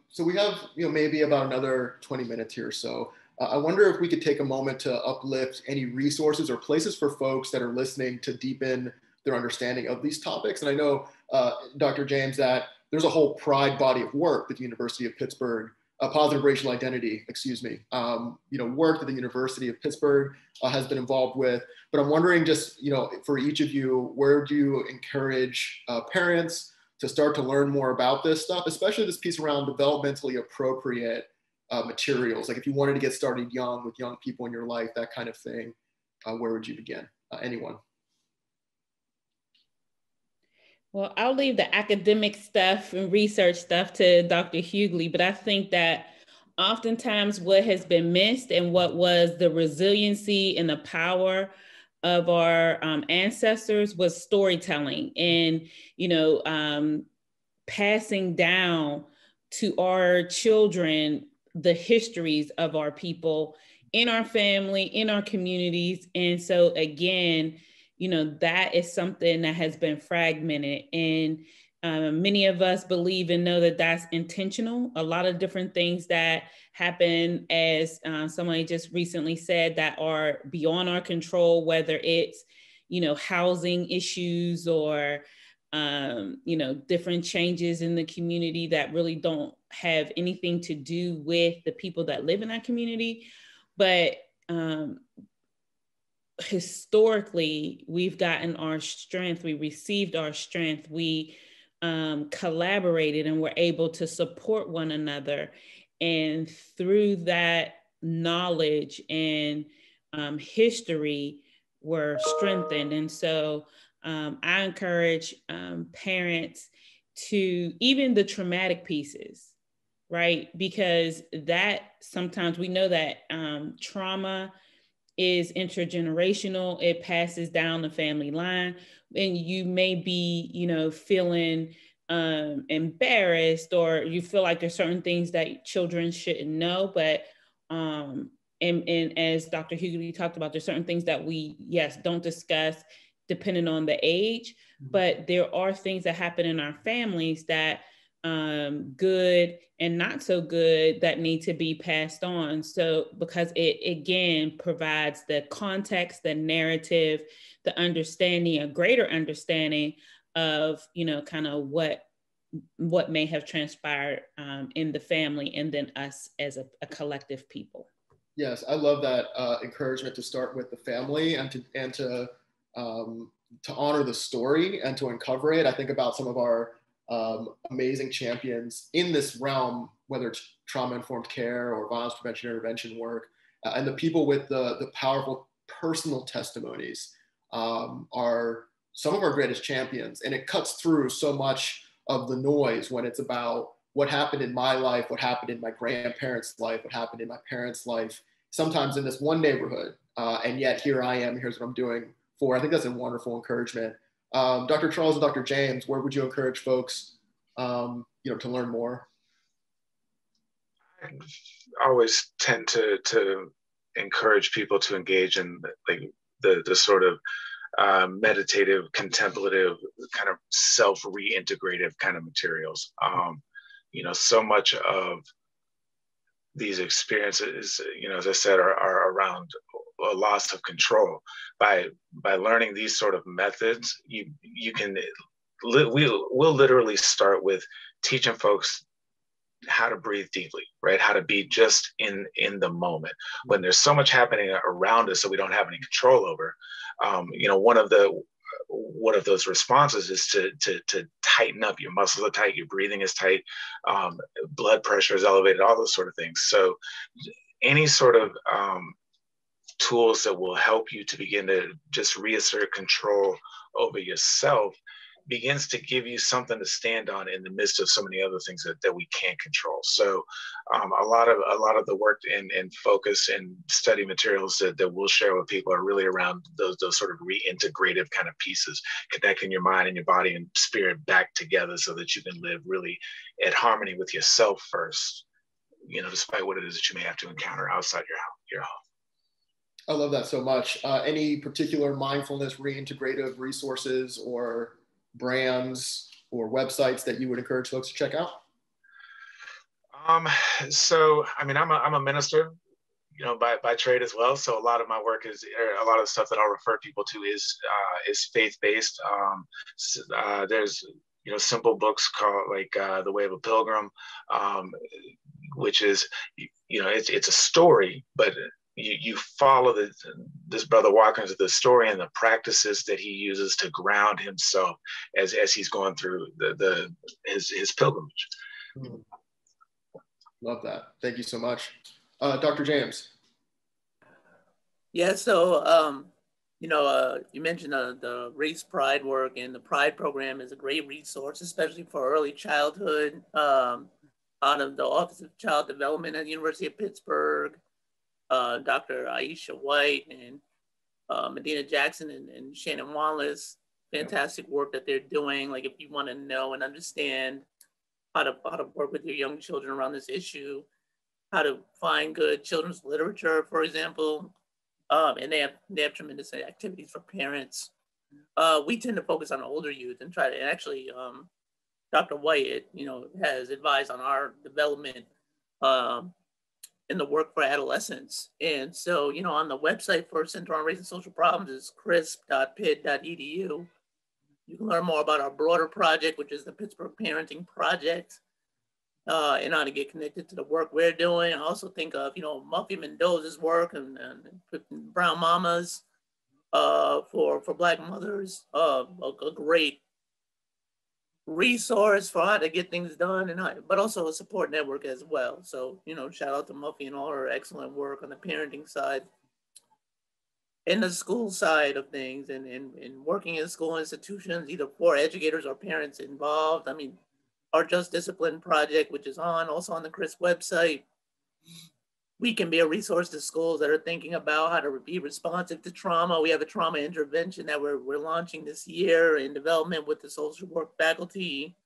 So we have, maybe about another 20 minutes here or so. I wonder if we could take a moment to uplift any resources or places for folks that are listening to deepen their understanding of these topics. And I know, Dr. James, that there's a whole pride body of work that the University of Pittsburgh, positive racial identity, work that the University of Pittsburgh has been involved with. But I'm wondering just, for each of you, where do you encourage parents to start to learn more about this stuff, especially this piece around developmentally appropriate materials? Like if you wanted to get started young with young people in your life, that kind of thing, where would you begin? Anyone? Well, I'll leave the academic stuff and research stuff to Dr. Huguley, but I think that oftentimes what has been missed and what was the resiliency and the power of our ancestors was storytelling and, passing down to our children the histories of our people in our family, in our communities. And so again, that is something that has been fragmented. And many of us believe and know that that's intentional. A lot of different things that happen, as somebody just recently said, that are beyond our control, whether it's, housing issues or, different changes in the community that really don't have anything to do with the people that live in that community. But historically, we've gotten our strength, we received our strength, we collaborated and were able to support one another. And through that knowledge and history, were strengthened. And so I encourage parents to, even the traumatic pieces, right? Because that sometimes we know that trauma is intergenerational. It passes down the family line, and you may be, feeling embarrassed, or you feel like there's certain things that children shouldn't know. But and as Dr. Huguley talked about, there's certain things that we, yes, don't discuss depending on the age, but there are things that happen in our families that good and not so good that need to be passed on. So because it again provides the context, the narrative, the understanding, a greater understanding of, kind of what may have transpired in the family, and then us as a collective people. Yes, I love that encouragement to start with the family and to honor the story and to uncover it. I think about some of our amazing champions in this realm, whether it's trauma-informed care or violence prevention intervention work, and the people with the powerful personal testimonies are some of our greatest champions. And it cuts through so much of the noise when it's about what happened in my life, what happened in my grandparents' life, what happened in my parents' life, sometimes in this one neighborhood. And yet here I am, here's what I'm doing for. I think that's a wonderful encouragement. Dr. Charles and Dr. James, where would you encourage folks, to learn more? I always tend to encourage people to engage in the sort of meditative, contemplative, kind of self-reintegrative kind of materials. So much of these experiences, as I said, are around a loss of control. By learning these sort of methods, we'll literally start with teaching folks how to breathe deeply, right? How to be just in the moment when there's so much happening around us that we don't have any control over. One of the one of those responses is to tighten up. Your muscles are tight, your breathing is tight, blood pressure is elevated, all those sort of things. So any sort of tools that will help you to begin to just reassert control over yourself begins to give you something to stand on in the midst of so many other things that we can't control. So a lot of the work and focus and study materials that we'll share with people are really around those sort of reintegrative kind of pieces, connecting your mind and your body and spirit back together so that you can live really at harmony with yourself first, despite what it is that you may have to encounter outside your home. I love that so much. Any particular mindfulness reintegrative resources or brands or websites that you would encourage folks to check out? So, I mean, I'm a minister, by trade as well. So a lot of my work a lot of the stuff that I'll refer people to is faith-based. There's, simple books called like The Way of a Pilgrim, which is, it's a story, but you follow this brother Watkins, the story and the practices that he uses to ground himself as he's going through his pilgrimage. Love that. Thank you so much. Dr. James. Yeah, so, you mentioned the race pride work, and the Pride program is a great resource, especially for early childhood, out of the Office of Child Development at the University of Pittsburgh. Dr. Aisha White and Medina Jackson and Shannon Wallace, fantastic work that they're doing. Like if you want to know and understand how to work with your young children around this issue, how to find good children's literature, for example, and they have tremendous activities for parents. We tend to focus on older youth and try to, and actually Dr. White, has advised on our development in the work for adolescents. And so, on the website for Center on Race and Social Problems is crisp.pitt.edu. You can learn more about our broader project, which is the Pittsburgh Parenting Project, and how to get connected to the work we're doing. I also think of, Muffy Mendoza's work and Brown Mamas for Black mothers, a great resource for how to get things done, but also a support network as well. So, shout out to Muffy and all her excellent work on the parenting side and the school side of things, and working in school institutions, either for educators or parents involved. I mean, our Just Discipline project, which is also on the CRISP website, we can be a resource to schools that are thinking about how to be responsive to trauma. We have a trauma intervention that we're launching this year in development with the social work faculty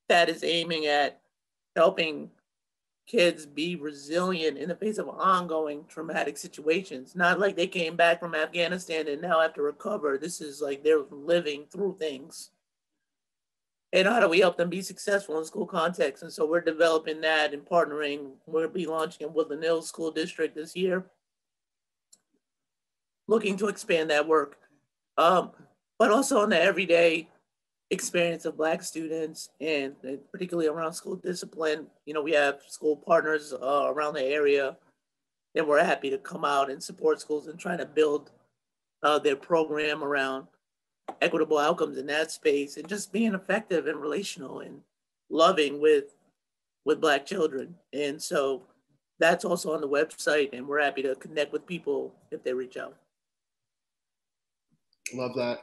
that is aiming at helping kids be resilient in the face of ongoing traumatic situations. Not like they came back from Afghanistan and now have to recover. This is like they're living through things. And how do we help them be successful in school context? And so we're developing that and partnering. We'll be launching in Woodland Hills School District this year, looking to expand that work. But also on the everyday experience of Black students, and particularly around school discipline. We have school partners around the area, and we're happy to come out and support schools and try to build their program around equitable outcomes in that space, and just being effective and relational and loving with Black children. And so that's also on the website, and we're happy to connect with people if they reach out. Love that.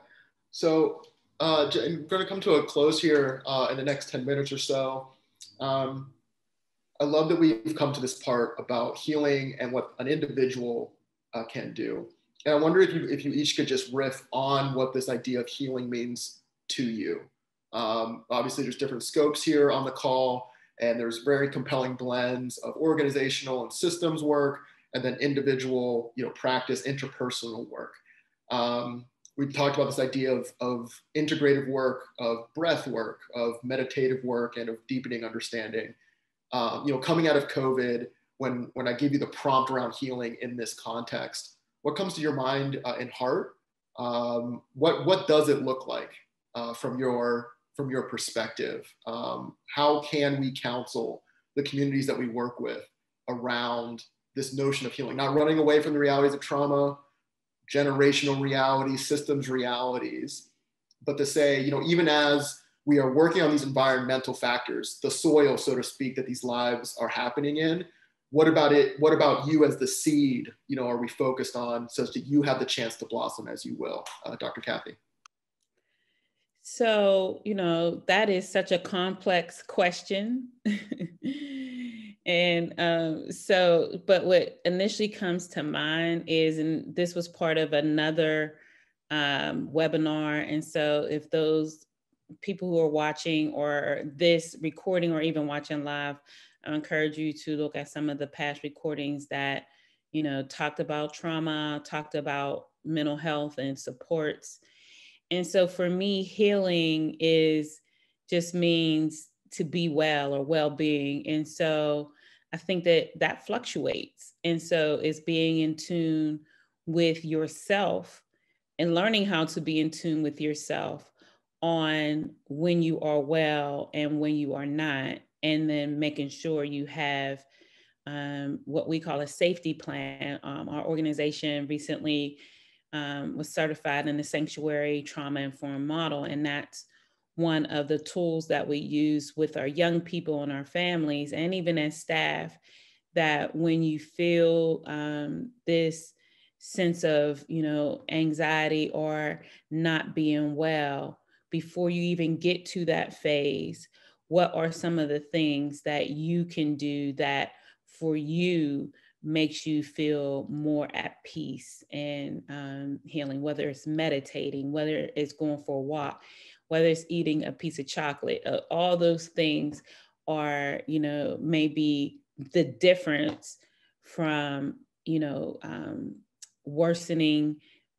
So I'm going to come to a close here in the next 10 minutes or so. I love that we've come to this part about healing and what an individual can do. And I wonder if you each could just riff on what this idea of healing means to you. Obviously, there's different scopes here on the call, and there's very compelling blends of organizational and systems work, and then individual, practice, interpersonal work. We've talked about this idea of integrative work, of breath work, of meditative work, and of deepening understanding. Coming out of COVID, when I give you the prompt around healing in this context, what comes to your mind and heart? What does it look like from your perspective? How can we counsel the communities that we work with around this notion of healing? Not running away from the realities of trauma, generational realities, systems realities, but to say, even as we are working on these environmental factors, the soil, so to speak, that these lives are happening in, what about it? What about you as the seed, are we focused on such that you have the chance to blossom as you will? Dr. Kathi. So, that is such a complex question. And but what initially comes to mind is, and this was part of another webinar. And so if those people who are watching or this recording or even watching live, I encourage you to look at some of the past recordings that, talked about trauma, talked about mental health and supports. And so for me, healing just means to be well or well-being. And so I think that fluctuates. And so it's being in tune with yourself and learning how to be in tune with yourself on when you are well and when you are not, and then making sure you have what we call a safety plan. Our organization recently was certified in the Sanctuary Trauma-Informed Model, and that's one of the tools that we use with our young people and our families, and even as staff, that when you feel this sense of, anxiety or not being well, before you even get to that phase, what are some of the things that you can do that for you makes you feel more at peace and healing, whether it's meditating, whether it's going for a walk, whether it's eating a piece of chocolate, all those things are, maybe the difference from, worsening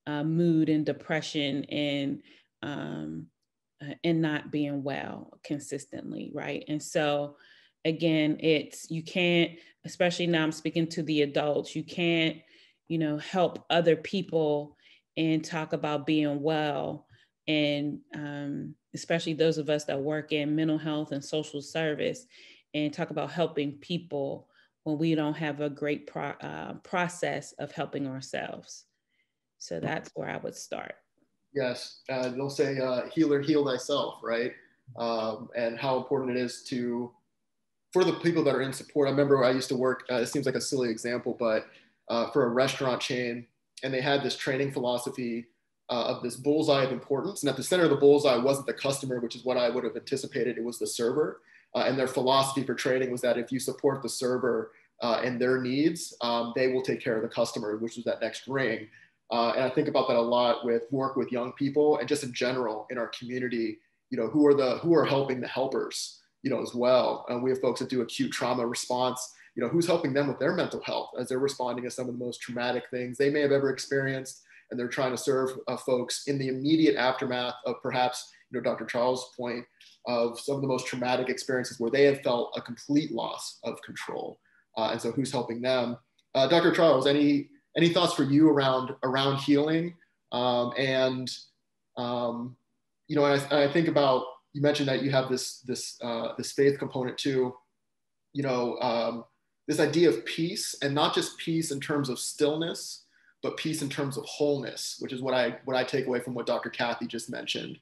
mood and depression and not being well consistently, right? And so again, you can't, especially now I'm speaking to the adults, you can't, help other people and talk about being well. And especially those of us that work in mental health and social service, and talk about helping people when we don't have a great process of helping ourselves. So that's where I would start. Yes, they'll say, healer, heal thyself, right? And how important it is for the people that are in support. I remember I used to work, it seems like a silly example, but for a restaurant chain, and they had this training philosophy of this bullseye of importance. And at the center of the bullseye wasn't the customer, which is what I would have anticipated, it was the server. And their philosophy for training was that if you support the server and their needs, they will take care of the customer, which was that next ring. And I think about that a lot with work with young people and just in general in our community, who are helping the helpers, as well. We have folks that do acute trauma response, who's helping them with their mental health as they're responding to some of the most traumatic things they may have ever experienced. And they're trying to serve folks in the immediate aftermath of perhaps, Dr. Charles' point of some of the most traumatic experiences where they have felt a complete loss of control. And so who's helping them? Dr. Charles, any thoughts for you around healing? I think about, you mentioned that you have this faith component too, this idea of peace, and not just peace in terms of stillness, but peace in terms of wholeness, which is what I take away from what Dr. Kathi just mentioned.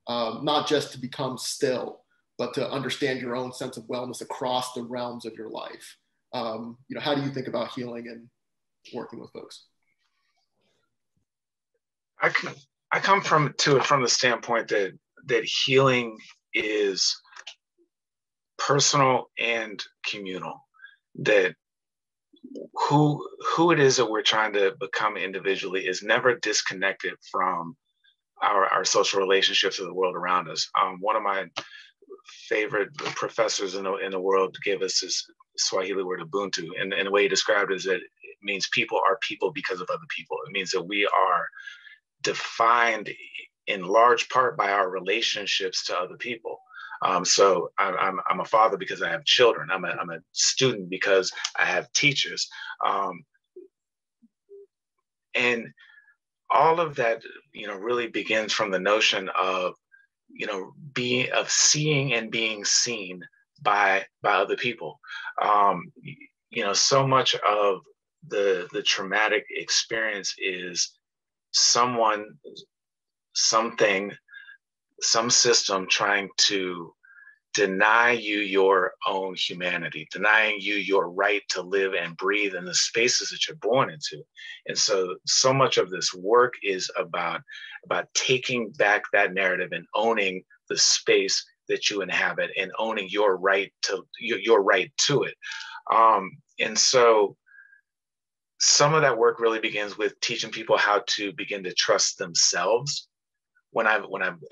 Not just to become still, but to understand your own sense of wellness across the realms of your life. How do you think about healing and working with folks? I come from the standpoint that healing is personal and communal. That who it is that we're trying to become individually is never disconnected from our social relationships with the world around us. One of my favorite professors in the world gave us this Swahili word Ubuntu, and the way he described it is that it means people are people because of other people. It means that we are defined in large part by our relationships to other people. So I'm a father because I have children. I'm a student because I have teachers, and all of that, really begins from the notion of, seeing and being seen by other people. So much of the traumatic experience is someone, something, some system trying to deny you your own humanity, denying you your right to live and breathe in the spaces that you're born into. And so much of this work is about taking back that narrative and owning the space that you inhabit and owning your right to it. And so some of that work really begins with teaching people how to begin to trust themselves. When I've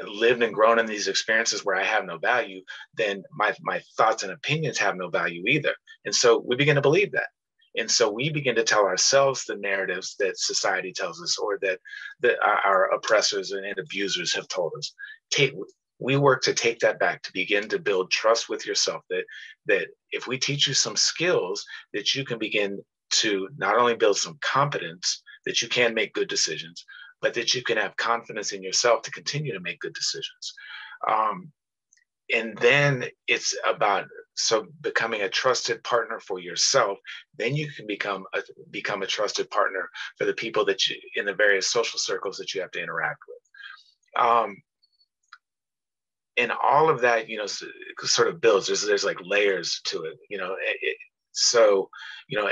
lived and grown in these experiences where I have no value, then my thoughts and opinions have no value either. And so we begin to believe that. And so we begin to tell ourselves the narratives that society tells us, or that our oppressors and abusers have told us. We work to take that back, to begin to build trust with yourself, that if we teach you some skills, that you can begin to not only build some competence, that you can make good decisions, but that you can have confidence in yourself to continue to make good decisions. And then it's about becoming a trusted partner for yourself. Then you can become a trusted partner for the people that you, in the various social circles that you have to interact with. And all of that, sort of builds. There's like layers to it, So,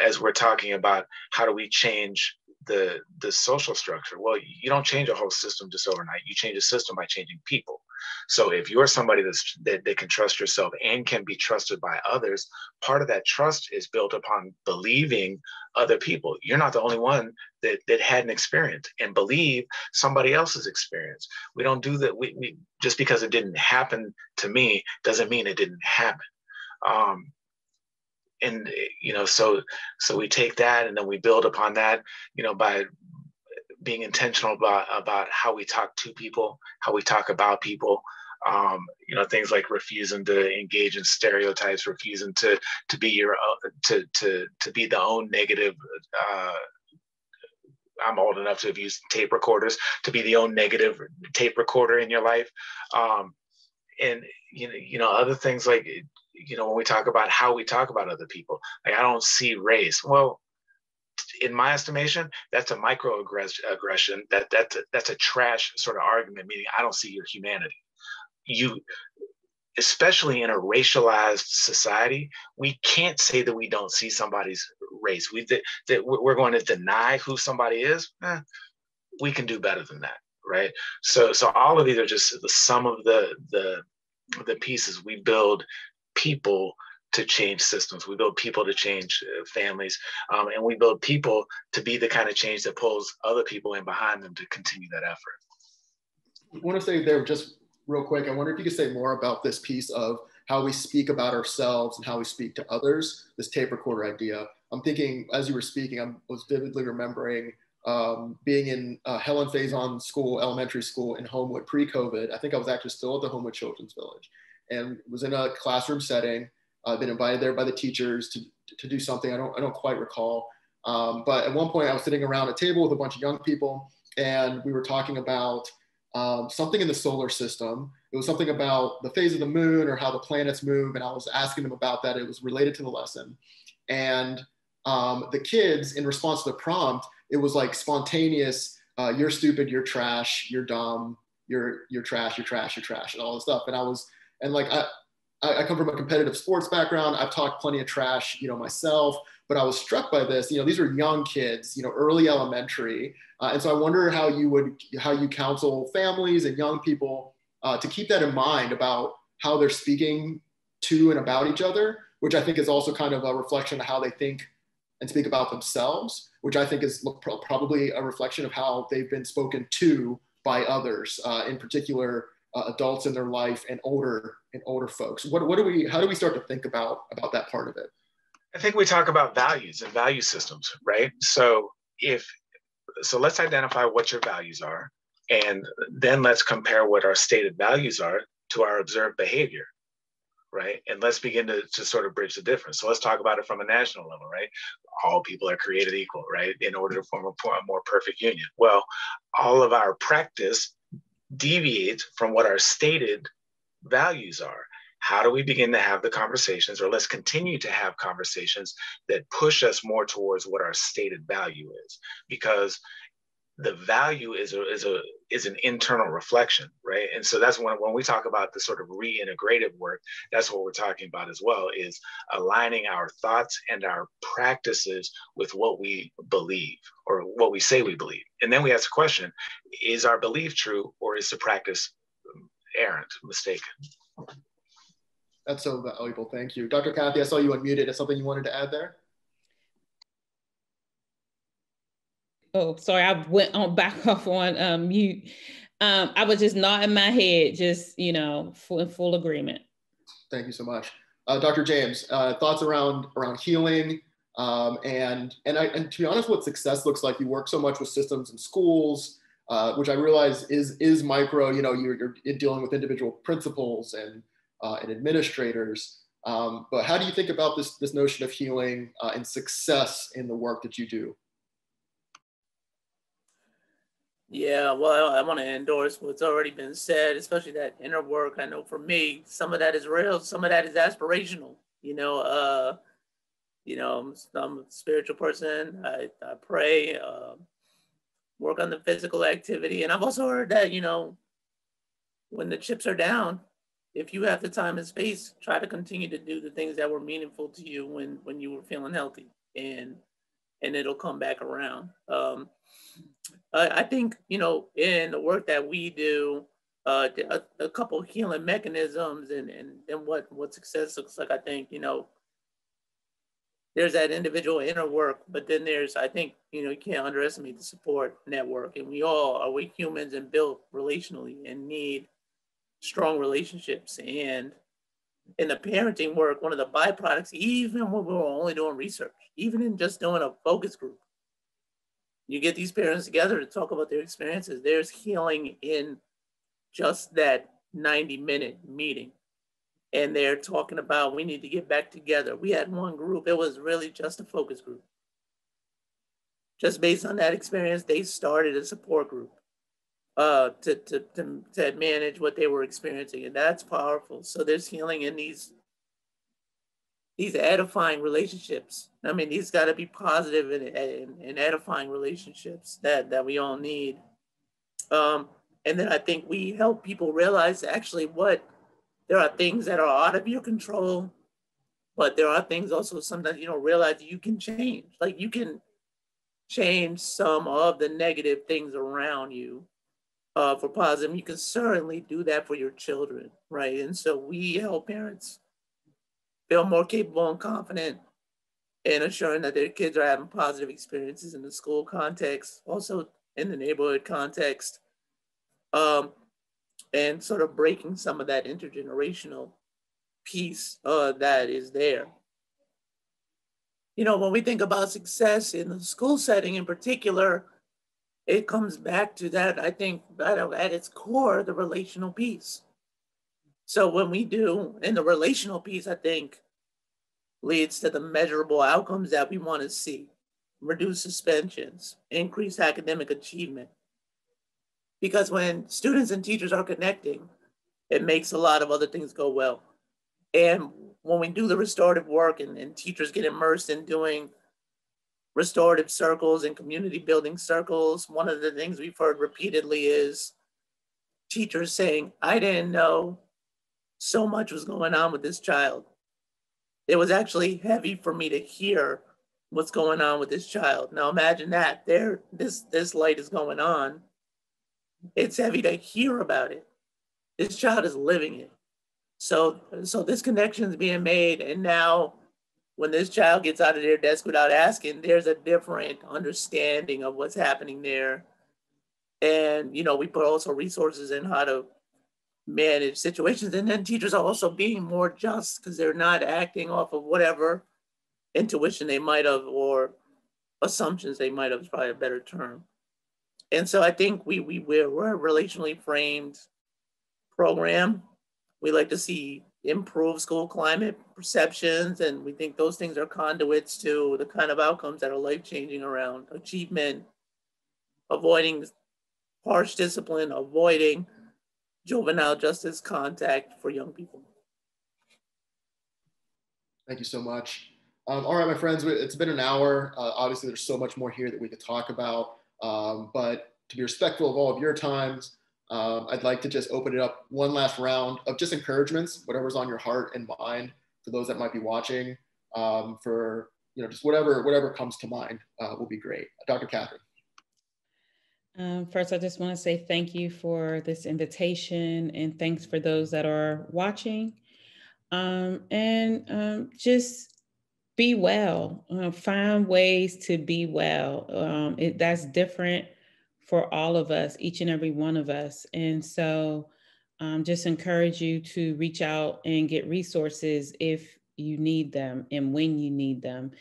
as we're talking about how do we change the social structure, well, you don't change a whole system just overnight. You change a system by changing people. So if you're somebody that can trust yourself and can be trusted by others, part of that trust is built upon believing other people. You're not the only one that had an experience, and believe somebody else's experience. We don't do that. We just because it didn't happen to me doesn't mean it didn't happen. And so we take that and then we build upon that, by being intentional about how we talk to people, how we talk about people. Things like refusing to engage in stereotypes, refusing to be your to be the own negative. I'm old enough to have used tape recorders, to be the own negative tape recorder in your life. And other things like, when we talk about how we talk about other people, like, I don't see race. Well, in my estimation, that's a microaggression. That's a trash sort of argument, meaning I don't see your humanity. Especially in a racialized society, we can't say that we don't see somebody's race. That we're going to deny who somebody is. We can do better than that, right? So all of these are just the sum of the pieces. We build people to change systems. We build people to change families, and we build people to be the kind of change that pulls other people in behind them to continue that effort. I want to say there just real quick, I wonder if you could say more about this piece of how we speak about ourselves and how we speak to others, this tape recorder idea. I'm thinking, as you were speaking, I was vividly remembering being in Helen Faison School, elementary school in Homewood pre-COVID. I think I was actually still at the Homewood Children's Village, and was in a classroom setting. I've been invited there by the teachers to do something. I don't quite recall. But at one point I was sitting around a table with a bunch of young people, and we were talking about something in the solar system. It was something about the phase of the moon or how the planets move. And I was asking them about that. It was related to the lesson. And the kids, in response to the prompt, it was like spontaneous, you're stupid, you're trash, you're dumb, you're trash, you're trash, you're trash, and all this stuff. And I come from a competitive sports background. I've talked plenty of trash, myself, but I was struck by this. These are young kids, early elementary. And so I wonder how you counsel families and young people to keep that in mind about how they're speaking to and about each other, which I think is also kind of a reflection of how they think and speak about themselves, which I think is probably a reflection of how they've been spoken to by others, in particular, adults in their life and older folks. How do we start to think about that part of it? I think we talk about values and value systems, right? So let's identify what your values are, and then let's compare what our stated values are to our observed behavior, right? And let's begin to sort of bridge the difference. So let's talk about it from a national level, right? All people are created equal, right? In order to form a more perfect union. Well, all of our practice deviates from what our stated values are. How do we begin to have the conversations, or let's continue to have conversations that push us more towards what our stated value is? Because the value is an internal reflection, right? And so that's when we talk about the sort of reintegrative work, that's what we're talking about as well, is aligning our thoughts and our practices with what we believe or what we say we believe. And then we ask the question, is our belief true or is the practice errant, mistaken? That's so valuable. Thank you. Dr. Kathi, I saw you unmuted. Is something you wanted to add there? Oh, sorry, I went on back off on mute. I was just nodding my head, just, you know, in full agreement. Thank you so much. Dr. James, thoughts around healing and to be honest, what success looks like. You work so much with systems in schools, which I realize is micro. You know, you're dealing with individual principals and administrators. But how do you think about this notion of healing and success in the work that you do? Yeah, well, I want to endorse what's already been said, especially that inner work. I know for me, some of that is real, some of that is aspirational. I'm a spiritual person. I pray, work on the physical activity. And I've also heard that, you know, when the chips are down, if you have the time and space, try to continue to do the things that were meaningful to you when you were feeling healthy, and it'll come back around. I think, you know, in the work that we do, a couple of healing mechanisms and what success looks like. I think, you know, there's that individual inner work, but then there's, I think, you know, you can't underestimate the support network. And we're humans and built relationally and need strong relationships. And in the parenting work, one of the byproducts, even when we were only doing research, even in just doing a focus group, you get these parents together to talk about their experiences. There's healing in just that 90-minute meeting. And they're talking about, we need to get back together. We had one group, it was really just a focus group. Just based on that experience, they started a support group to manage what they were experiencing. And that's powerful. So there's healing in these edifying relationships. I mean, these got to be positive and edifying relationships that we all need. And then I think we help people realize actually there are things that are out of your control, but there are things also sometimes you don't realize you can change. Like you can change some of the negative things around you for positive. You can certainly do that for your children, right? And so we help parents feel more capable and confident in assuring that their kids are having positive experiences in the school context, also in the neighborhood context, and sort of breaking some of that intergenerational piece that is there. You know, when we think about success in the school setting in particular, it comes back to that, I think, at its core, the relational piece. So when we do, in the relational piece, I think, leads to the measurable outcomes that we want to see. Reduce suspensions, increase academic achievement. Because when students and teachers are connecting, it makes a lot of other things go well. And when we do the restorative work and teachers get immersed in doing restorative circles and community building circles, one of the things we've heard repeatedly is teachers saying, I didn't know so much was going on with this child. It was actually heavy for me to hear what's going on with this child. Now imagine that, this light is going on. It's heavy to hear about it. This child is living it. So this connection is being made, and now when this child gets out of their desk without asking, there's a different understanding of what's happening there. And, you know, we put also resources in how to manage situations. And then teachers are also being more just because they're not acting off of whatever intuition they might have or assumptions they might have, is probably a better term. And so I think we're a relationally framed program. We like to see improved school climate perceptions, and we think those things are conduits to the kind of outcomes that are life-changing around achievement, avoiding harsh discipline, avoiding juvenile justice contact for young people. Thank you so much. All right, my friends, it's been an hour. Obviously, there's so much more here that we could talk about. But to be respectful of all of your times, I'd like to just open it up one last round of just encouragements, whatever's on your heart and mind for those that might be watching, for just whatever comes to mind will be great. Dr. Kathi. First, I just want to say thank you for this invitation, and thanks for those that are watching. Just be well. Find ways to be well. That's different for all of us, each and every one of us. And so just encourage you to reach out and get resources if you need them and when you need them,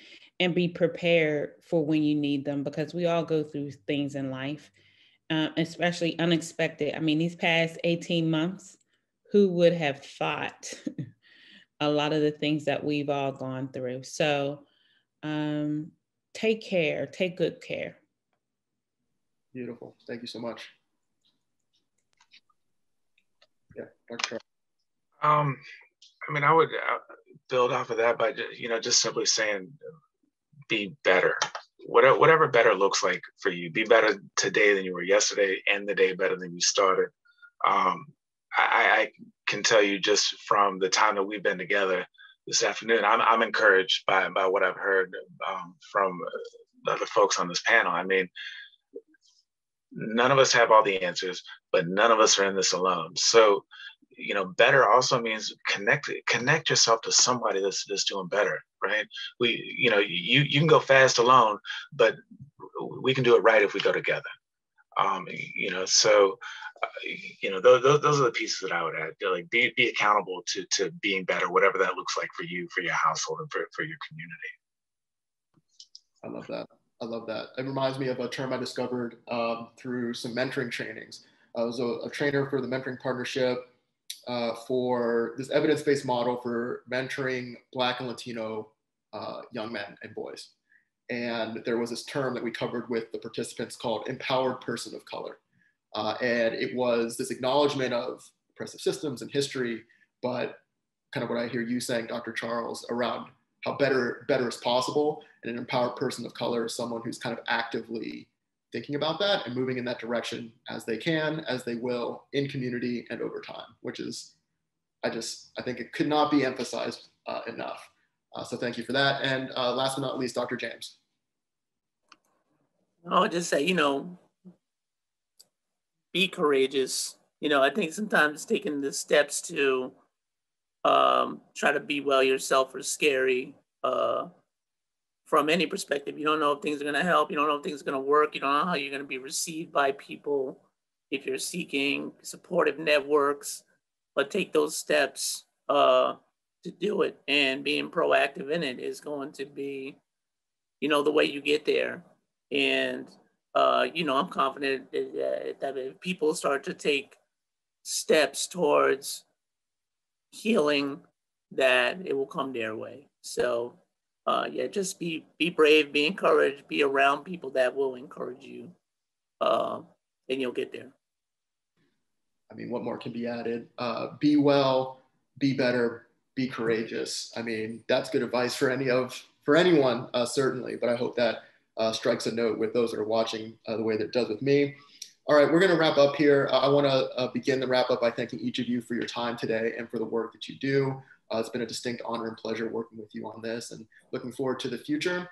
and be prepared for when you need them, because we all go through things in life, especially unexpected. I mean, these past 18 months, who would have thought a lot of the things that we've all gone through? So take care, take good care. Beautiful. Thank you so much. Yeah, Dr. I mean, I would build off of that by, just simply saying, be better. Whatever better looks like for you. Be better today than you were yesterday, and the day better than you started. I can tell you just from the time that we've been together this afternoon, I'm encouraged by what I've heard from the other folks on this panel. I mean, none of us have all the answers, but none of us are in this alone. So, better also means connect yourself to somebody that's doing better, right? You can go fast alone, but we can do it right if we go together. So those are the pieces that I would add. Like be accountable to being better, whatever that looks like for you, for your household, and for your community. I love that. I love that. It reminds me of a term I discovered through some mentoring trainings. I was a trainer for the mentoring partnership for this evidence-based model for mentoring Black and Latino young men and boys. And there was this term that we covered with the participants called empowered person of color. And it was this acknowledgement of oppressive systems and history, but kind of what I hear you saying, Dr. Charles, around how better is possible. And an empowered person of color is someone who's kind of actively thinking about that and moving in that direction as they can, as they will, in community and over time, which is, I think it could not be emphasized enough. So thank you for that. And last but not least, Dr. James. I'll just say, be courageous. I think sometimes taking the steps to try to be well yourself are scary from any perspective. You don't know if things are going to help. You don't know if things are going to work. You don't know how you're going to be received by people if you're seeking supportive networks. But take those steps to do it, and being proactive in it is going to be, the way you get there. And, I'm confident that if people start to take steps towards healing, that it will come their way. So, just be brave, be encouraged, be around people that will encourage you, and you'll get there. I mean, what more can be added? Be well, be better, be courageous. I mean, that's good advice for anyone, certainly, but I hope that strikes a note with those that are watching the way that it does with me. All right, we're going to wrap up here. I want to begin the wrap up by thanking each of you for your time today and for the work that you do. It's been a distinct honor and pleasure working with you on this, and looking forward to the future.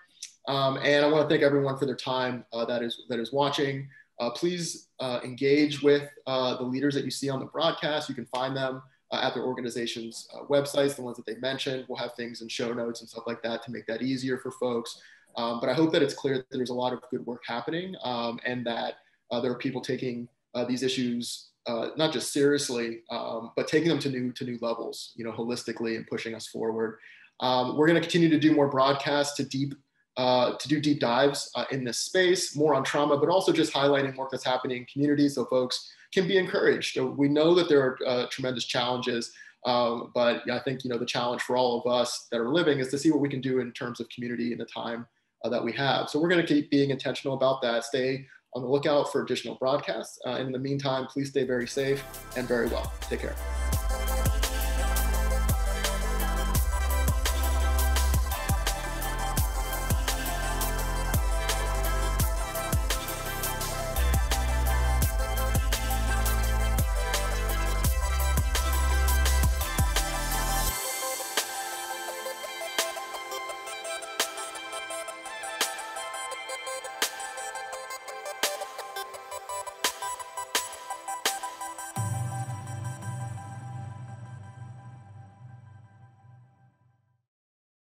And I want to thank everyone for their time that is watching. Please engage with the leaders that you see on the broadcast. You can find them at their organization's websites, the ones that they mentioned. We'll have things in show notes and stuff like that to make that easier for folks. But I hope that it's clear that there's a lot of good work happening, and that there are people taking these issues not just seriously, but taking them to new levels, holistically, and pushing us forward. We're going to continue to do more broadcasts to do deep dives in this space, more on trauma, but also just highlighting work that's happening in communities so folks can be encouraged. So we know that there are tremendous challenges, but I think the challenge for all of us that are living is to see what we can do in terms of community in the time that we have. So we're going to keep being intentional about that. Stay on the lookout for additional broadcasts. And in the meantime, please stay very safe and very well. Take care.